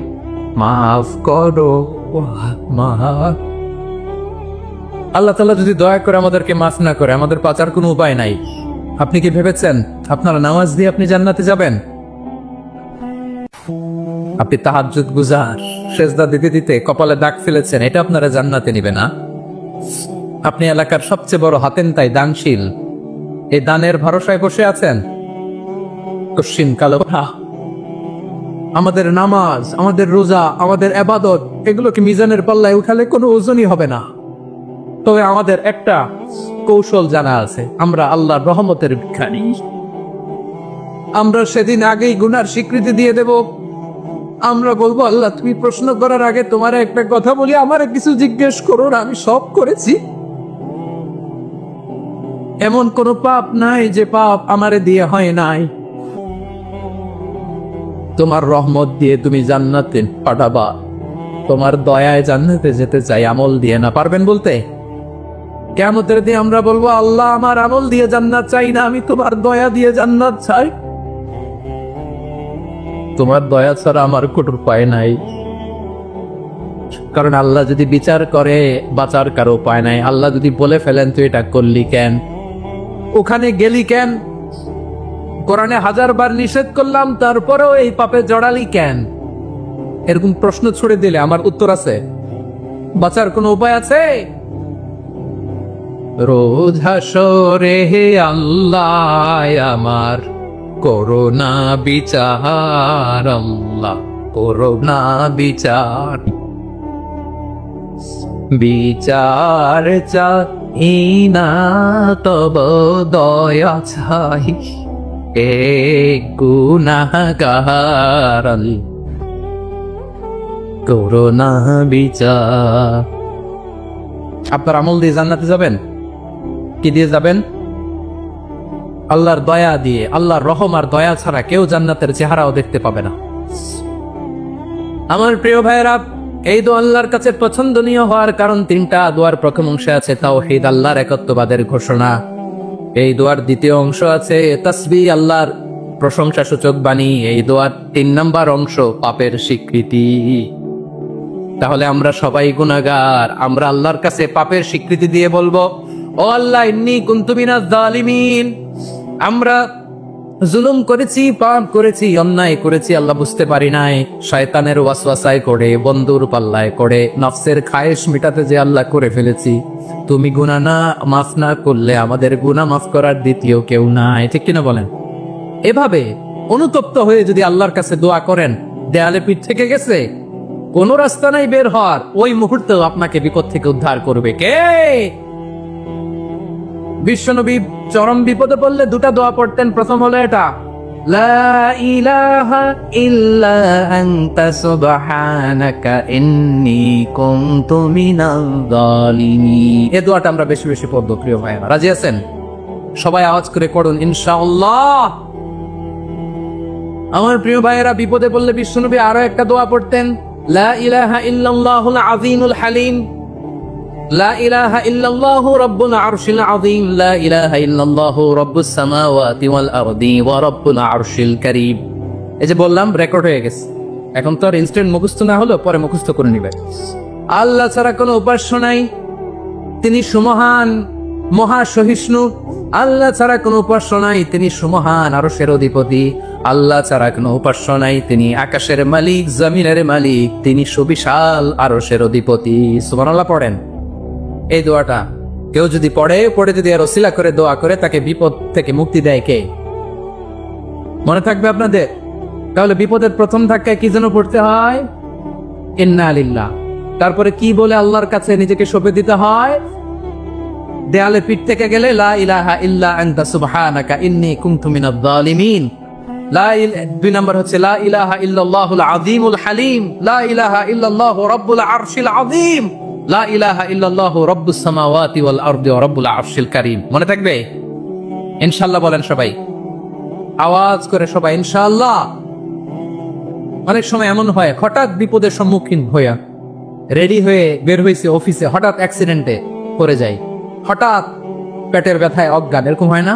মাফ করো আমার। আল্লাহ তাআলা যদি দয়া করে আমাদেরকে মাফ না করে, আমাদের বাঁচার কোনো উপায় নাই। আপনি কি ভেবেছেন আপনার নামাজ দিয়ে আপনি জান্নাতে যাবেন? আপনি তাহাজ্জুদ গুজার, সেজদা দিতে দিতে কপালে দাগ ফেলেছেন, এটা আপনারা জান্নাতে নিবে না। আপনি এলাকার সবচেয়ে বড় হাতেনতাই দানশীল, এই দানের ভরসায় বসে আছেন। কশিন কালো আমাদের নামাজ, আমাদের রোজা, আমাদের ইবাদত, এগুলোকে মিজানের পাল্লায় উঠালে কোনো ওজনই হবে না। তবে আমাদের একটা কৌশল জানা আছে, আমরা আল্লাহর রহমতের ভিখারি। আমরা সেদিন আগেই গুনার স্বীকৃতি দিয়ে দেব। আমরা বলবো, আল্লাহ, তুমি প্রশ্ন করার আগে তোমার একটা কথা বলি, আমারে কিছু জিজ্ঞেস করো না, আমি সব করেছি। এমন কোন পাপ নাই যে পাপ আমারে দিয়ে হয় নাই। তোমার রহমত দিয়ে তুমি জান্নাতে পাঠাবা, তোমার দয়ায় জান্নাতে যেতে চাই, আমল দিয়ে না। পারবেন বলতে? কিয়ামতের দিন আমরা বলবো, আল্লাহ, আমার আমল দিয়ে জান্নাত চাই না, আমি তোমার দয়া দিয়ে জান্নাত চাই। তোমার দয়া ছাড়া আমার কোনো উপায় নাই। কারণ আল্লাহ যদি বিচার করে, বাঁচার কারো উপায় নাই। আল্লাহ যদি বলে ফেলেন তুই এটা করলি কেন, ওখানে গেলি কেন, কোরআনে 1000 বার নিষেধ করলাম তারপরেও এই পাপে জড়ালি কেন, এরকম প্রশ্ন ছুড়ে দিলে আমার উত্তর আছে? বাঁচার কোনো উপায় আছে? রোজ হাসরে হে আল্লাহ আমার করোনা বিচার, আল্লাহ করোনা বিচার। বিচার চাই না তব দয়া চাই, এ গুনাহগার করোনা বিচার। আপনার আমল দিয়ে জান্নাতে যাবেন? কি দিয়ে যাবেন? আল্লাহর দয়া দিয়ে। আল্লাহর রহম আর দয়া ছাড়া কেউ জান্নাতের চেহারাও দেখতে পাবে না। আমার প্রিয় ভাইয়েরা, এই দোয়া আল্লাহর কাছে পছন্দনীয় হওয়ার কারণ তিনটা। দোয়ার প্রথম অংশে আছে তাওহীদ, আল্লাহর একত্ববাদের ঘোষণা। এই দোয়ার দ্বিতীয় অংশ আছে তাসবিহ, আল্লাহর প্রশংসা সূচক বাণী। এই দোয়ার 3 নম্বর অংশ পাপের স্বীকৃতি। তাহলে আমরা সবাই গুনাহগার। আমরা আল্লাহর কাছে পাপের স্বীকৃতি দিয়ে বলবো, ও আল্লাহ, ইন্নী কুনতু মিনাজ জালিমিন। আমরা জুলুম করেছি, পাপ করেছি, অন্যায় করেছি, আল্লাহ বুঝতে পারি নাই, শয়তানের ওয়াসওয়াসায় করে, বন্ধুর পাল্লায় করে, নফসের খায়েশ মিটাতে যে আল্লাহ করে ফেলেছি। তুমি গুনাহ না মাফ না করলে আমাদের গুনাহ মাফ করার দ্বিতীয় কেউ নাই, ঠিক কিনা বলেন? এভাবে অনুতপ্ত হয়ে যদি আল্লাহর কাছে দোয়া করেন, দেয়ালে পিঠ থেকে গেছে, কোন রাস্তা নাই বের হওয়ার, ওই মুহূর্তেও আপনাকে বিপদ থেকে উদ্ধার করবে কে? বিশ্বনবী চরম বিপদে পড়লে দুটা দোয়া পড়তেন। প্রথম হলো এটা, লা ইলাহা ইল্লা আনতা সুবহানাকা ইন্নী কুনতু মিনাল জালিমিন। এই দোয়াটা আমরা বেশি বেশি পড়ব প্রিয় ভাইরা। রাজি আছেন? সবাই আওয়াজ করে পড়ুন ইনশাআল্লাহ। আমার প্রিয় ভাইয়েরা, বিপদে পড়লে বিশ্বনবী আরো একটা দোয়া পড়তেন, লা ইলাহা ইল্লাল্লাহুল আযীমুল হালিম, লা ইলাহা ইল্লাল্লাহু রাব্বুল আরশিল আযীম, লা ইলাহা ইল্লাল্লাহু রাব্বুস সামাওয়াতি ওয়াল আরদি ওয়া রাব্বুল আরশিল কারীম। এই যে বললাম, রেকর্ড হয়ে গেছে। এখন তো আর ইনস্ট্যান্ট মুখস্থ না হলো, পরে মুখস্থ করে নিবেন। আল্লাহ ছাড়া কোনো উপাস্য নাই, তিনি সুমহান, মহা সহিষ্ণু। আল্লাহ ছাড়া কোনো উপাস্য নাই, তিনি সুমহান, আরশের অধিপতি। আল্লাহ ছাড়া কোনো উপাস্য নাই, তিনি আকাশের মালিক, জমিনের মালিক, তিনি সুবিশাল, আরশের অধিপতি। সুবহানাল্লাহ পড়েন। এই দোয়াটা কেউ যদি পড়ে যদি আর ওসিলা করে দোয়া করে, তাকে বিপদ থেকে মুক্তি দেয় কে? মনে থাকবে আপনাদের? তাহলে বিপদের প্রথম ধাক্কায় কি যেন পড়তে হয়? ইন্না লিল্লাহ। তারপরে কি বলে আল্লাহর কাছে নিজেকে সঁপে দিতে হয়? দেয়ালে পিঠ থেকে গেলে লা ইলাহা ইল্লা আনতা সুবহানাকা ইন্নী কুনতু মিনাজ জালিমিন। দুই নম্বর হচ্ছে লা ইলাহা ইল্লাল্লাহুল আযীমুল হালিম, লা ইলাহা ইল্লাল্লাহু রাব্বুল আরশিল আযীম, লা ইলাহা ইল্লাল্লাহু রাব্বুস সামাওয়াতি ওয়াল আরদি ওয়া রাব্বুল আরশিল কারীম। মনে থাকবে? ইনশাআল্লাহ বলেন সবাই, আওয়াজ করে সবাই ইনশাআল্লাহ। অনেক সময় এমন হয়, হঠাৎ বিপদের সম্মুখীন হইয়া রেডি হয়ে বের হয়েছে অফিসে, হঠাৎ অ্যাক্সিডেন্টে পড়ে যায়, হঠাৎ পেটের ব্যথায় অজ্ঞান, এরকম হয় না?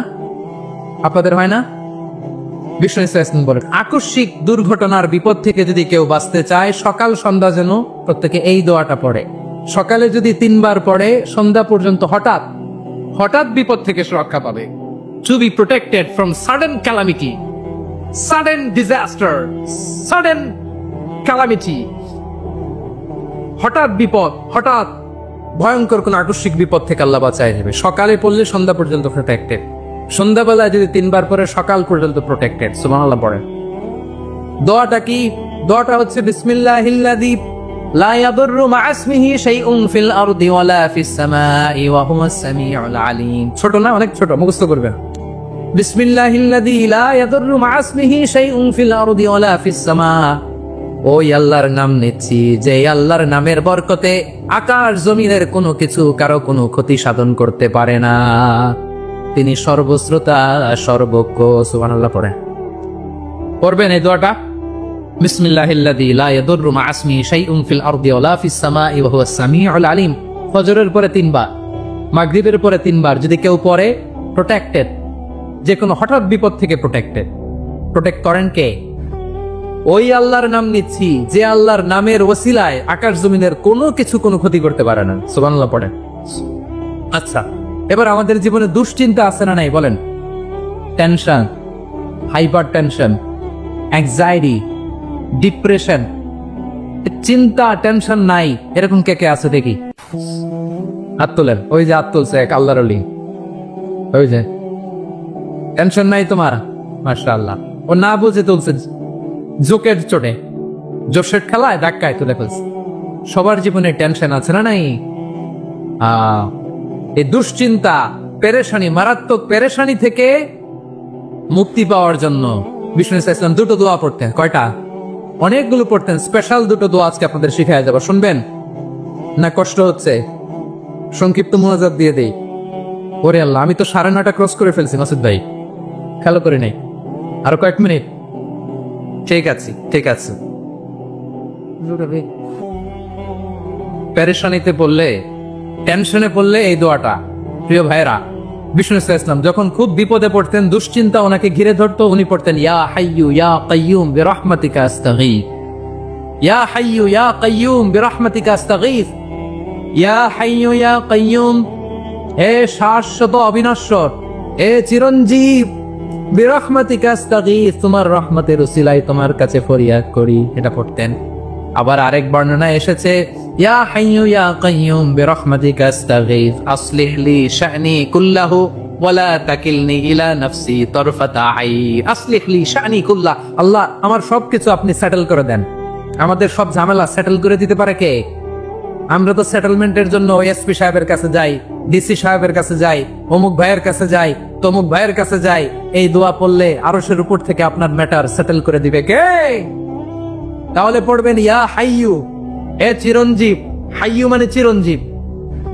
আপনাদের হয় না? বিষ্ণু ইসলাম বলেন, আকস্মিক দুর্ঘটনার বিপদ থেকে যদি কেউ বাঁচতে চায়, সকাল সন্ধ্যা যেন প্রত্যেকে এই দোয়াটা পড়ে। সকালে যদি 3 বার পড়ে, সন্ধ্যা পর্যন্ত হঠাৎ বিপদ থেকে রক্ষা পাবে। To be protected from sudden calamity, sudden disaster, sudden calamity, হঠাৎ বিপদ, হঠাৎ ভয়ঙ্কর কোন আকস্মিক বিপদ থেকে আল্লাহ বাঁচায় নেবে। সকালে পড়লে সন্ধ্যা পর্যন্ত প্রোটেক্টেড, সন্ধ্যাবেলায় যদি 3 বার পরে সকাল পর্যন্ত প্রোটেক্টেড। সুবহানাল্লাহ পড়েন। দোয়াটা কি? দোয়াটা হচ্ছে বিসমিল্লাহিল্লাযী লা ইয়াদুররু মা ইসমিহি শাইউন ফিল আরদি ওয়ালা ফিস সামাই ওয়া হুয়াস সামিউল আলিম। ছোট না, অনেক ছোট, মুখস্থ করবেন। বিসমিল্লাহিল্লাযী লা ইয়াদুররু মা ইসমিহি শাইউন ফিল আরদি ওয়ালা ফিস সামা। ওই আল্লাহর নাম নিচ্ছি, যে আল্লাহর নামের বরকতে আকাশ জমিনের কোনো কিছু কারো কোনো ক্ষতি সাধন করতে পারে না। তিনি সর্বশ্রোতা, সর্বজ্ঞ। সুবহানাল্লাহ পড়বেন এই দোয়াটা, বিসমিল্লাহিল্লাযী লা ইয়াদুররু মা ইসমিহি শাইউন ফিল আরদি ওয়ালা ফিস সামাই ওয়া হুয়াস সামিউল আলিম। ফজরের পরে 3 বার, মাগরিবের পরে 3 বার যদি কেউ পড়ে, প্রোটেক্টেড, যে কোনো হঠাৎ বিপদ থেকে প্রোটেক্টেড। প্রোটেক্ট করেন কে? ওই আল্লাহর নাম নিচ্ছি, যে আল্লাহর নামের ওসিলায় আকাশ জমিনের কোনো কিছু কোনো ক্ষতি করতে পারে না। সুবহানাল্লাহ পড়েন। আচ্ছা, এবার আমাদের জীবনে দুশ্চিন্তা আছে না নাই বলেন? Tension, hyper tension, anxiety, depression, চিন্তা, টেনশন নাই, এরকম কে কে আছে দেখি? হাত তোলেন। ওই যে হাত তুলছে এক আল্লাহর ওলি, ওই যে টেনশন নাই তোমার, মাশাআল্লাহ। ও না বুঝে তুলছে, জোকের চোটে, জোশের খেলায় ধাক্কায় তুলে ফেলছে। সবার জীবনে টেনশন আছে না নাই? এই দুশ্চিন্তা, পেরেশানি, মারাত্মক পেরেশানি থেকে মুক্তি পাওয়ার জন্য বিষ্ণু ইসলাম 2টো দোয়া পড়তেন। কয়টা? অনেকগুলো পড়তেন। স্পেশাল 2টো দোয়া আজকে আপনাদের শিখায় যাবো। শুনবেন না? কষ্ট হচ্ছে? সংক্ষিপ্ত মুনাজাত দিয়ে দেই। ওরে আল্লাহ, আমি তো 9:30 ক্রস করে ফেলছি মাসুদ ভাই, খেয়াল করে নেই। আরো কয়েক মিনিট। ঠিক আছে, ঠিক আছে। পেরেশানিতে পড়লে, টেনশনে পড়লে এই দোয়াটা, প্রিয় ভাইরা, বিষ্ণু ইসলাম যখন খুব বিপদে পড়তেন, দুশ্চিন্তা ওনাকে ঘিরে ধরতো, উনি পড়তেন ইয়া হাইয়ু ইয়া কাইয়ুম বিরহমাতিকা আস্তাগীথ, ইয়া হাইয়ু ইয়া কাইয়ুম বিরহমাতিকা আস্তাগীথ, ইয়া হাইয়ু ইয়া কাইয়ুম, হে শাশ্বত অবিনশ্বর, হে চিরঞ্জীব, বিরহমাতিকা আস্তাগীথ, তোমার রহমতের উসিলায় তোমার কাছে ফরিয়াদ করি, এটা পড়তেন। আবার আরেক বর্ণনায় এসেছে ইয়া হাইয়ু ইয়া কাইয়ুম বিরহমাতিকা আস্তাগীথ আসলিহ লি শা'নি কুল্লাহু ওয়ালা তাকিলনি ইলা নাফসি তারফাতা আইন। আসলিহ লি শা'নি কুল্লাহ, আল্লাহ আমার সবকিছু আপনি সেটেল করে দেন। আমাদের সব ঝামেলা সেটেল করে দিতে পারে কে? আমরা তো সেটেলমেন্টের জন্য এসপি সাহেবের কাছে যাই, ডিসি সাহেবের কাছে যাই, অমুক ভাইয়ের কাছে যাই, তমুক ভাইয়ের কাছে যাই। এই দোয়া পড়লে আরশের উপর থেকে আপনার ম্যাটার সেটেল করে দিবে কে? তাহলে পড়বেন ইয়া হাইয়ু, এ চিরঞ্জীব। হাইয়ু মানে চিরঞ্জীব,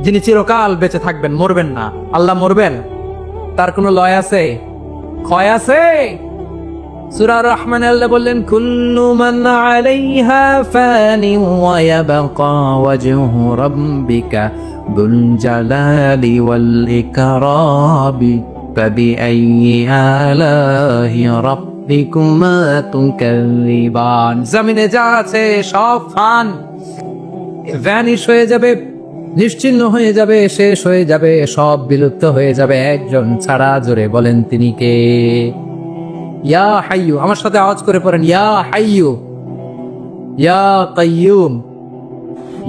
যিনি চিরকাল বেঁচে থাকবেন, মরবেন না। আল্লাহ মরবেন? তার কোনো লয় আছে? ক্ষয় আছে? সূরা রহমান আল্লাহ বললেন কুল্লু মান আলাইহা ফানি ওয়া ইয়াবকা ওয়াজহু রাব্বিকা দুল জালালি ওয়াল ইকরামি ফাবিআইয়ি আলাহি রাব্বিকুমা তুকাযিবান। জমিনে যা আছে সব ফান, ভ্যানিশ হয়ে যাবে, নিশ্চিহ্ন হয়ে যাবে, শেষ হয়ে যাবে, সব বিলুপ্ত হয়ে যাবে, একজন ছাড়া। জোরে বলেন তিনি কে? ইয়া হাইয়ু, আমার সাথে আওয়াজ করে পড়েন ইয়া হাইয়ু ইয়া কাইয়ুম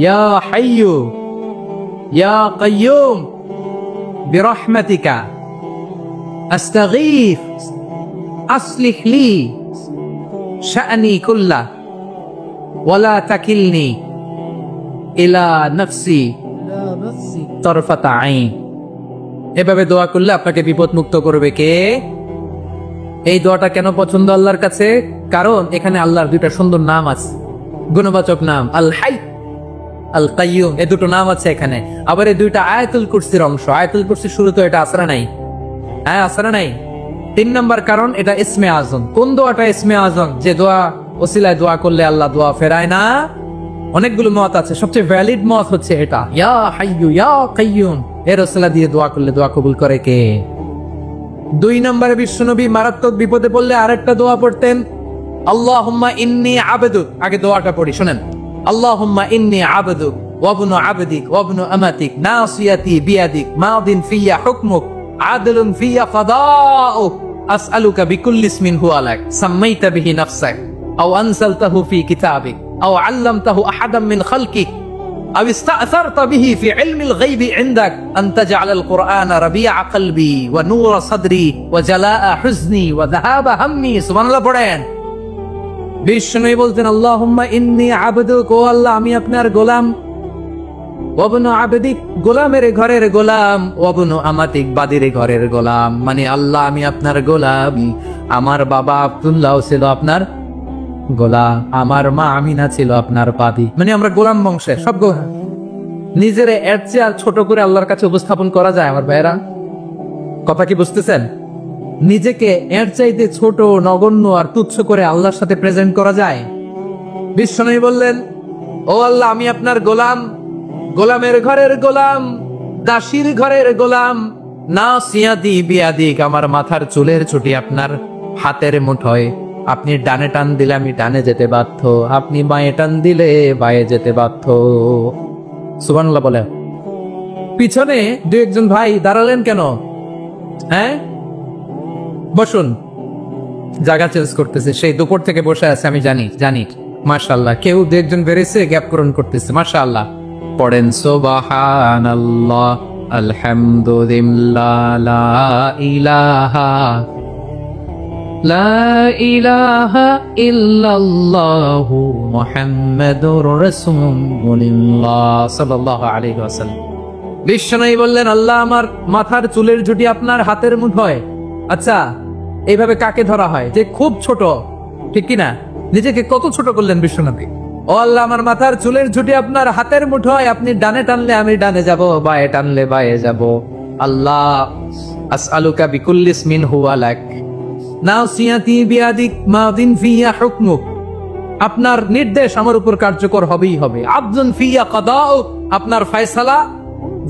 ইয়া হাইয়ু ইয়া কাইয়ুম বিরহমাতিকা আস্তাগীথ আসলিহ লি শা'নি কুল্লাহ ওয়ালা তাকিলনি ইলা নাফসি তারফাতা আইন। এভাবে দোয়া করলে আপনাকে বিপদ মুক্ত করবে কে? এই দোয়াটা কেন পছন্দ আল্লাহর কাছে? কারণ এখানে আল্লাহর দুইটা সুন্দর নাম আছে, গুণবাচক নাম, আল হাই, আল কাইয়ুম। এই দুটো নাম আছে এখানে। আবার এই দুইটা আয়াতুল কুরসির অংশ। আয়াতুল কুরসির শুরু তো এটা আসরা নাই, হ্যাঁ আসরা নাই। 3 নম্বর কারণ এটা ইসমে আজম। কোন দোয়াটা ইসমে আজম? যে দোয়া ওসিলায় দোয়া করলে আল্লাহ দোয়া ফেরায় না। অনেকগুলো মত আছে, সবচেয়ে ভ্যালিড মত হচ্ছে এটা, ইয়া হাইয়ু ইয়া কাইয়ুম। এর ওসিলা দিয়ে দোয়া করলে দোয়া কবুল করে কে? 2 নম্বরে বিশ্বনবী মারাত্মক বিপদে পড়লে আরেকটা দোয়া পড়তেন, আল্লাহুম্মা ইন্নী আবদুক। আগে দোয়াটা পড়ি, শুনেন। আল্লাহুম্মা ইন্নী আবদুক ওয়া ইবনু আবদিক ওয়া ইবনু আমাতিক নাসিয়াতি বিয়াদিক মাদিন ফিয়া হুকমুক আদলুন ফিয়া কাদাউক আসআলুকা বিকুল্লি ইসমিন হুয়া লাক সাম্মাইতা বিহি নাফসাক আও আনসালতাহু ফি কিতাবিক আও আল্লামতাহু আহাদাম মিন খালকিক أو استأثرت به في علم الغيب عندك أن تجعل القرآن ربيع قلبي ونور صدري وجلاء حزني وذهاب همي। سبحان الله পড়েন। বিষ্ণু বলতেন আল্লাহুম্মা ইন্নী আবদুক, ও আল্লাহ আমি আপনার গোলাম, ওয়া ইবনু আবদিক, গোলামের ঘরের গোলাম, ওয়া ইবনু আমাতিক, বাদির ঘরের গোলাম। মানে আল্লাহ আমি আপনার গোলাম। আমার বাবা আব্দুল্লাহ ছিল আপনার গোলাম, আমার মা আমিনা ছিল আপনার বাদী। মানে আমরা গোলাম বংশের সব গোলাম। নিজের এর চেয়ে আর ছোট করে আল্লাহর কাছে উপস্থাপন করা যায় আমার ভাইয়েরা? কথা কি বুঝতেছেন? নিজেকে এর চাইতে ছোট, নগণ্য আর তুচ্ছ করে আল্লাহর সাথে প্রেজেন্ট করা যায়? বিশ্বনবী বললেন ও আল্লাহ আমি আপনার গোলাম, গোলামের ঘরের গোলাম, দাসীর ঘরের গোলাম, নাসিয়াতি বিয়াদিক, আমার মাথার চুলের ছুটি আপনার হাতের মুঠোয়। আপনি ডানে টান দিলে আমি ডানে যেতে বাধ্য, আপনি বাঁয়ে টান দিলে বাঁয়ে যেতে বাধ্য। সুবহানাল্লাহ বলে। পিছনে 2-1 ভাই দাঁড়ালেন কেন? হ্যাঁ বসুন, জায়গা চেঞ্জ করতেছে। সেই দুপুর থেকে বসে আছে আমি জানি। মাশাআল্লাহ। কেউ 2-1 বেড়েছে, গ্যাপ পূরণ করতেছে। মাশাআল্লাহ। পড়েন সুবহানাল্লাহ আলহামদুলিল্লাহ লা ইলাহা লা ইলাহা ইল্লাল্লাহু মুহাম্মাদুর রাসূলুল্লাহ সাল্লাল্লাহু আলাইহি ওয়াসাল্লাম। বিশ্বনবী বললেন আল্লাহ আমার মাথার চুলের ঝুঁটি আপনার হাতের মুঠোয়। আচ্ছা এইভাবে কাকে ধরা হয়? যে খুব ছোট, ঠিক কি না? নিজেকে কত ছোট করলেন বিশ্বনবী। ও আল্লাহ আমার মাথার চুলের ঝুঁটি আপনার হাতের মুঠোয়, আপনি ডানে টানলে আমি ডানে যাব, বাঁয়ে টানলে বাঁয়ে যাব। আল্লাহ আসআলুকা বিকুল্লি ইসমিন হুয়া লাক নাসিয়াতি বিয়াদিক মাদিন ফিয়া হুকমুক, আপনার নির্দেশ আমার উপর কার্যকর হবেই হবে। আবদুন ফিয়া কাদাউক, আপনার ফয়সালা,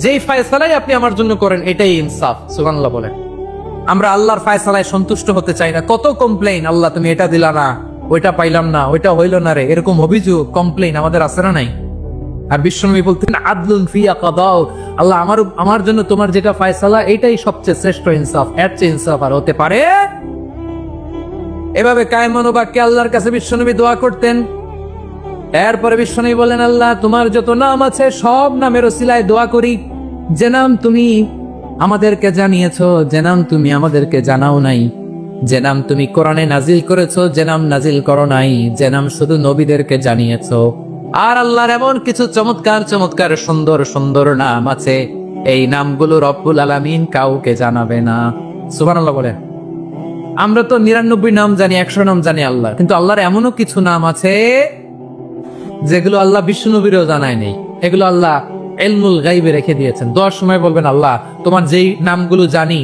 যেই ফয়সালাই আপনি আমার জন্য করেন এটাই ইনসাফ। সুবহানাল্লাহ বলেন। আমরা আল্লাহর ফয়সালায় সন্তুষ্ট হতে চাই না। কত কমপ্লেইন, আল্লাহ তুমি এটা দিলা না, ওইটা পাইলাম না, ওইটা হইল না রে, এরকম অভিযোগ কমপ্লেইন আমাদের আছে না নাই? আর বিশ্বনবী বলতেন আদলুন ফিয়া কাদাউক, আল্লাহ আমার জন্য তোমার যেটা ফয়সালা এটাই সবচেয়ে শ্রেষ্ঠ ইনসাফ, এর চেয়ে ইনসাফ আর হতে পারে এভাবে কায়মানো বাক্যে আল্লাহর কাছে বিশ্বনবী দোয়া করতেন। এরপরে বিশ্বনবী বলেন, আল্লাহ তোমার যত নাম আছে সব নামের ওসিলায় দোয়া করি, যে নাম তুমি আমাদেরকে জানিয়েছো, যে নাম তুমি আমাদেরকে জানাও নাই, যে নাম তুমি কোরআনে নাজিল করেছো, যে নাম নাজিল করো নাই, যে নাম শুধু নবীদেরকে জানিয়েছো। আর আল্লাহর এমন কিছু চমৎকার চমৎকার সুন্দর সুন্দর নাম আছে, এই নামগুলো রব্বুল আলামিন কাউকে জানাবে না। সুবহানাল্লাহ বলে। আমরা তো 99 নাম জানি, 100 নাম জানি আল্লাহ, কিন্তু আল্লাহর এমনও কিছু নাম আছে যেগুলো আল্লাহ বিশ্বনবীরও জানায় নেই। এগুলো আল্লাহ ইলমুল গায়বে রেখে দিয়েছেন। দোয়ার সময় বলবেন, আল্লাহ তোমার যেই নামগুলো জানি,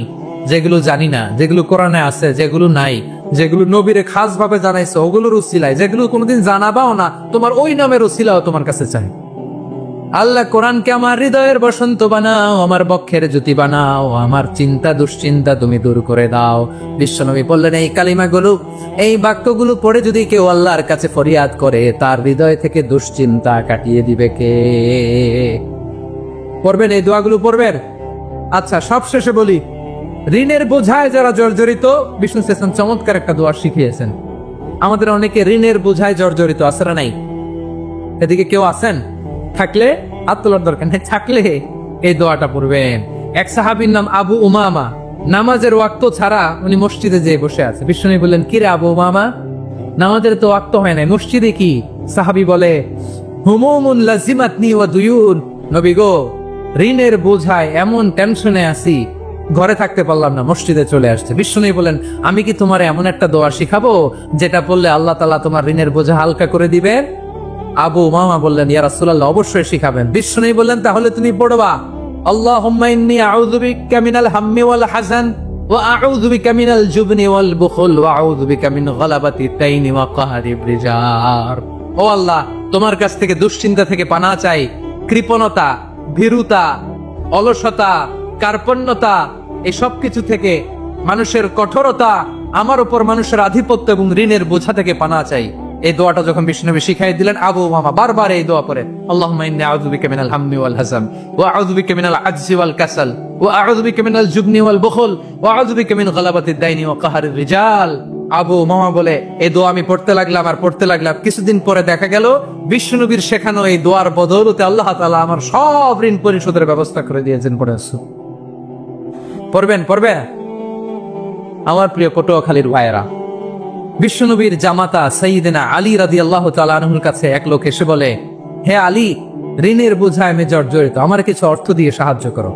যেগুলো জানি না, যেগুলো কোরআনে আছে, যেগুলো নাই, যেগুলো নবীরে খাস ভাবে জানাইছো ওগুলোর উসিলায়, যেগুলো কোনোদিন জানাবাও না তোমার ওই নামের উসিলাও তোমার কাছে চাই। আল্লাহ কোরআনকে আমার হৃদয়ের বসন্ত বানাও, আমার বক্ষের জ্যোতি বানাও, আমার চিন্তা দুশ্চিন্তা তুমি দূর করে দাও। বিশ্বনবী বললেন, এই কালিমাগুলো, এই বাক্যগুলো পড়ে যদি কেউ আল্লাহর কাছে ফরিয়াদ করে, তার হৃদয় থেকে দুশ্চিন্তা কাটিয়ে দিবে কে? পড়বেন, এই দোয়াগুলো পড়বেন। আচ্ছা, সব শেষে বলি, ঋণের বোঝায় যারা জর্জরিত, বিষ্ণু ইসলাম চমৎকার একটা দোয়া শিখিয়েছেন। আমাদের অনেকে ঋণের বোঝায় জর্জরিত, আছে না নাই? এদিকে কেউ আছেন? থাকলে হাত তোলার দরকার নেই, থাকলে এই দোয়াটা পড়বেন। এক সাহাবীর নাম আবু উমামা, নামাজের ওয়াক্ত ছাড়া উনি মসজিদে যেয়ে বসে আছে। বিশ্বনবী বললেন, কি রে আবু উমামা, নামাজের তো ওয়াক্ত হয় না, মসজিদে কি? সাহাবী বলে, হুমুমুন লাজিমাতনি ওয়া দুয়ুন। নবী গো, ঋণের বোঝায় এমন টেনশনে আছি, ঘরে থাকতে পারলাম না, মসজিদে চলে আসছে। বিশ্বনবী বলেন, আমি কি তোমার এমন একটা দোয়া শিখাবো যেটা বললে আল্লাহ তাআলা তোমার ঋণের বোঝা হালকা করে দিবেন? আবু উমামা বললেন, ইয়া রাসূলুল্লাহ, অবশ্যই শিখাবেন। বিশ্বনবী বললেন, তাহলে তুমি পড়বা, আল্লাহুম্মা ইন্নী আউযু বিকা মিনাল হাম্মি ওয়াল হাযান ওয়া আউযু বিকা মিনাল জুবনি ওয়াল বুখল ওয়া আউযু বিকা মিন গালাবাতিদ দাইনি ওয়া কাহরির রিজাল। ও আল্লাহ, তোমার কাছ থেকে দুশ্চিন্তা থেকে পানাহ চাই, কৃপণতা, ভীরুতা, অলসতা, কার্পণ্যতা, এই সব কিছু থেকে, মানুষের কঠোরতা, আমার উপর মানুষের আধিপত্য এবং ঋণের বোঝা থেকে পানাহ চাই। এই দোয়াটা যখন বিশ্বনবী শিখাই দিলেন, আবু উমামা বারবার এই দোয়া পড়ে, আল্লাহুম্মা ইন্নী আউযু বিকা মিনাল হাম্মি ওয়াল হাযান ওয়া আউযু বিকা মিনাল আজজি ওয়াল কাসাল ওয়া আউযু বিকা মিনাল জুবনি ওয়াল বুখল ওয়া আউযু বিকা মিন গালাবাতিদ দাইনি ওয়া কাহরির রিজাল। আবু উমামা বলে, এই দোয়া আমি পড়তে লাগলাম আর পড়তে লাগলাম, কিছুদিন পরে দেখা গেল বিশ্বনবীর শেখানো এই দোয়ার বদৌলতে আল্লাহ তাআলা আমার সব ঋণ পরিশোধের ব্যবস্থা করে দিয়েছেন। পড়বেন, পড়বেন। আমার প্রিয় পটুয়াখালীর ভাইয়েরা, বিশ্বনবীর জামাতা সাইয়্যিদিনা আলী রাদিয়াল্লাহু তাআলা আনহুর কাছে এক লোক এসে বলে, হে আলী, ঋণের বোঝায় আমি জর্জরিত, আমার কিছু অর্থ দিয়ে সাহায্য করো।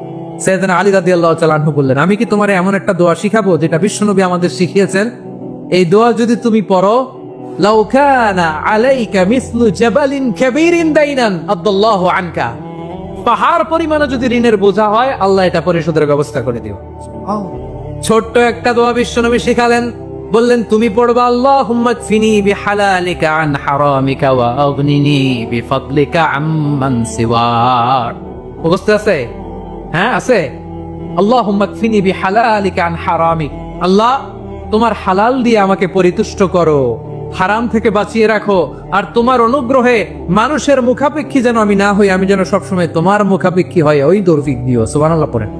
সাইয়্যিদিনা আলী রাদিয়াল্লাহু তাআলা আনহু বললেন, আমি কি তোমার এমন একটা দোয়া শিখাবো যেটা বিশ্বনবী আমাদের শিখিয়েছেন? এই দোয়া যদি তুমি পড়ো, লাউ কানা আলাইকা মিসলু জাবালিন কাবীরিন দাইনান আদাল্লাহু আনকা, পাহাড় পরিমাণে যদি ঋণের বোঝা হয়, আল্লাহ এটা পরিশোধের ব্যবস্থা করে দিও। ছোট্ট একটা দোয়া বিশ্বনবী শিখালেন, বললেন, তুমি পড়বা, আল্লাহুম্মা কফিনি বিহালালিকা আন হারামিকা ওয়া আগনিনি বিফাদলিকা আম্মান সিওয়াক। মুখস্থ আছে? হ্যাঁ, আছে। আল্লাহুম্মা কফিনি বিহালালিকা আন হারামিক, আল্লাহ তোমার হালাল দিয়ে আমাকে পরিতুষ্ট করো, হারাম থেকে বাঁচিয়ে রাখো, আর তোমার অনুগ্রহে মানুষের মুখাপেক্ষী যেন আমি না হই, আমি যেন সবসময় তোমার মুখাপেক্ষী হয়, ওই তৌফিক দিও। সুবহানাল্লাহ পড়েন।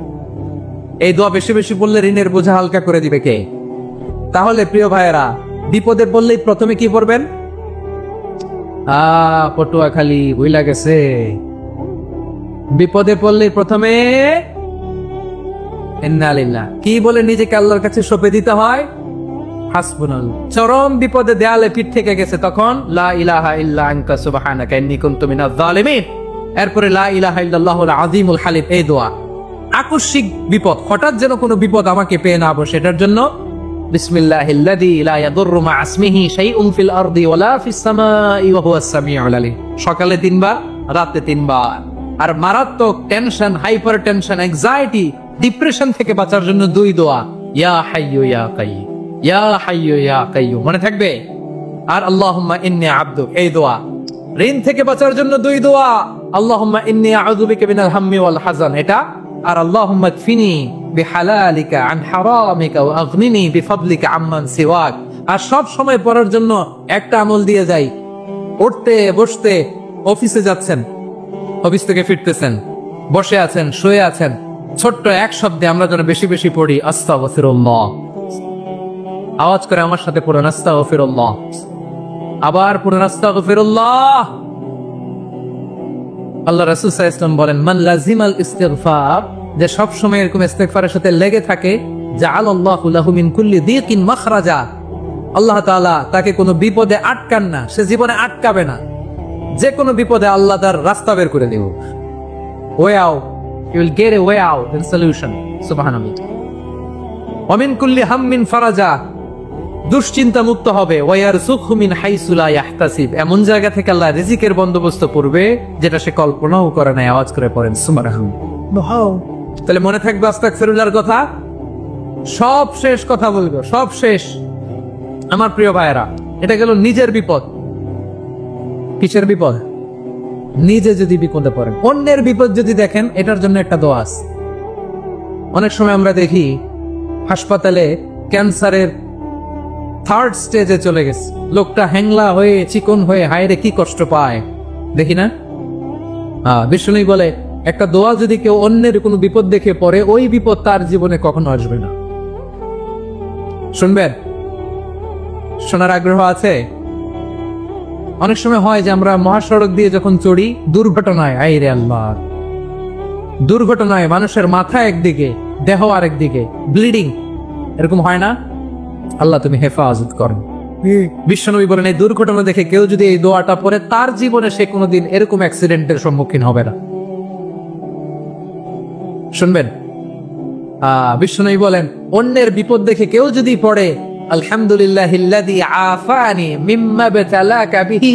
এই দোয়া বেশি বেশি বললে ঋণের বোঝা হালকা করে দিবে কে? তাহলে প্রিয় ভাইয়েরা, বিপদে পড়লেই প্রথমে কি পড়বেন? পটুয়াখালী ভুইলা গেছে, বিপদে পড়লেই প্রথমে ইন্না লিল্লাহ কি বলে নিজেকে আল্লাহর কাছে সঁপে দিতে হয়, হাসবুনাল্লাহ। চরম বিপদে দেয়ালে পিঠ থেকে গেছে, তখন লা ইলাহা ইল্লা আনতা সুবহানাকা ইন্নী কুনতু মিনাজ জালিমিন। এরপরে লা ইলাহা ইল্লাল্লাহুল আযীমুল হালিম, এই দোয়া। আকস্মিক বিপদ, হঠাৎ যেন কোনো বিপদ আমাকে পেয়ে না বসে, এটার জন্য বিসমিল্লাহিল্লাযী লা ইয়াদুররু মা ইসমিহি শাইউন ফিল আরদি ওয়ালা ফিস সামাই ওয়া হুয়াস সামিউল আলীম। সকালে 3 বার, রাতে 3 বার। আর মারাত্মক tension, hyper tension, anxiety, depression থেকে বাঁচার জন্য 2 দোয়া, ইয়া হাইয়্যু ইয়া কাইয়্যুম, ইয়া হাইয়্যু ইয়া কাইয়্যুম, মনে থাকবে? আর আল্লাহুম্মা ইন্নী আবদুক, এই দোয়া। ঋণ থেকে বাঁচার জন্য 2 দোয়া, আল্লাহুম্মা ইন্নী আউযু বিকা মিনাল হাম্মি ওয়াল হাযান, এটা। আর আল্লাহুম্মা কফিনি বিহালালিকা আন হারামিকা ওয়া আগনিনি বিফাদলিকা আম্মান সিওয়াক। আর সব সময় পড়ার জন্য একটা আমল দিয়ে যাই, উঠতে বসতে, অফিসে যাচ্ছেন, অফিস থেকে ফিরতেছেন, বসে আছেন, শুয়ে আছেন, ছোট্ট এক শব্দে আমরা যেন বেশি বেশি পড়ি, আস্তাগফিরুল্লাহ, আওয়াজ করে আমার সাথে পড়ুন আস্তাগফিরুল্লাহ। আবার পড়ুন আস্তাগফিরুল্লাহ। আল্লাহ রাসূল সাল্লাল্লাহু আলাইহি ওয়াসাল্লাম বলেন, মান লাজিমাল ইস্তিগফার, যে সব সময় এরকম ইস্তিগফারের সাথে লেগে থাকে, জাআলাল্লাহু লাহু মিন কুল্লি দিকিন মাখরাজা, আল্লাহ তাআলা তাকে কোনো বিপদে আটকান না, সে জীবনে আটকাবে না। যে কোনো বিপদে আল্লাহ তার রাস্তা বের করে দেব। Way out, you will get a way out and solution. সুবহানাল্লাহ। ওয়া মিন কুল্লি হাম্মিন ফারাজা, দুশ্চিন্তা মুক্ত হবে। ওয়া ইয়ারযুকহু মিন হাইসু লা ইয়াহতাসিব, এমন জায়গা থেকে আল্লাহ রিজিকের বন্দোবস্ত করবে যেটা সে কল্পনাও করে নাই। আওয়াজ করে পড়েন সুবহানাল্লাহ। তাহলে মনে থাকবে আস্তাগফিরুল্লাহর কথা। সব শেষ কথা বলবো, সব শেষ আমার প্রিয় ভাইয়েরা। এটা গেল নিজের বিপদ। কিসের বিপদ? নিজে যদি বিপদে পড়েন। অন্যের বিপদ যদি দেখেন, এটার জন্য একটা দোয়া আছে। অনেক সময় আমরা দেখি হাসপাতালে ক্যান্সারের 3rd স্টেজে চলে গেছে, লোকটা হ্যাংলা হয়ে চিকন হয়ে হায়রে কি কষ্ট পায়, দেখি না? বিষ্ণু বলে একটা দোয়া যদি কেউ অন্যের কোনো বিপদ দেখে পড়ে, ওই বিপদ তার জীবনে কখনো আসবে না। শুনবেন? শোনার আগ্রহ আছে? অনেক সময় হয় যে আমরা মহাসড়ক দিয়ে যখন চড়ি, দুর্ঘটনায়, আইরে আল্লাহ, দুর্ঘটনায় মানুষের মাথা একদিকে, দেহ আরেকদিকে, ব্লিডিং, এরকম হয় না? আল্লাহ তুমি হেফাজত করো। বিশ্বনবী বলেন, এই দুর্ঘটনা দেখে কেউ যদি এই দোয়াটা পড়ে, তার জীবনে সে কোনোদিন এরকম অ্যাক্সিডেন্টের সম্মুখীন হবে না। শুনবেন? বিশ্বনবী বলেন, অন্যের বিপদ দেখে কেউ যদি পড়ে, আলহামদুলিল্লাহিল্লাযী আফানি মিম্মা বাতালাকা বিহি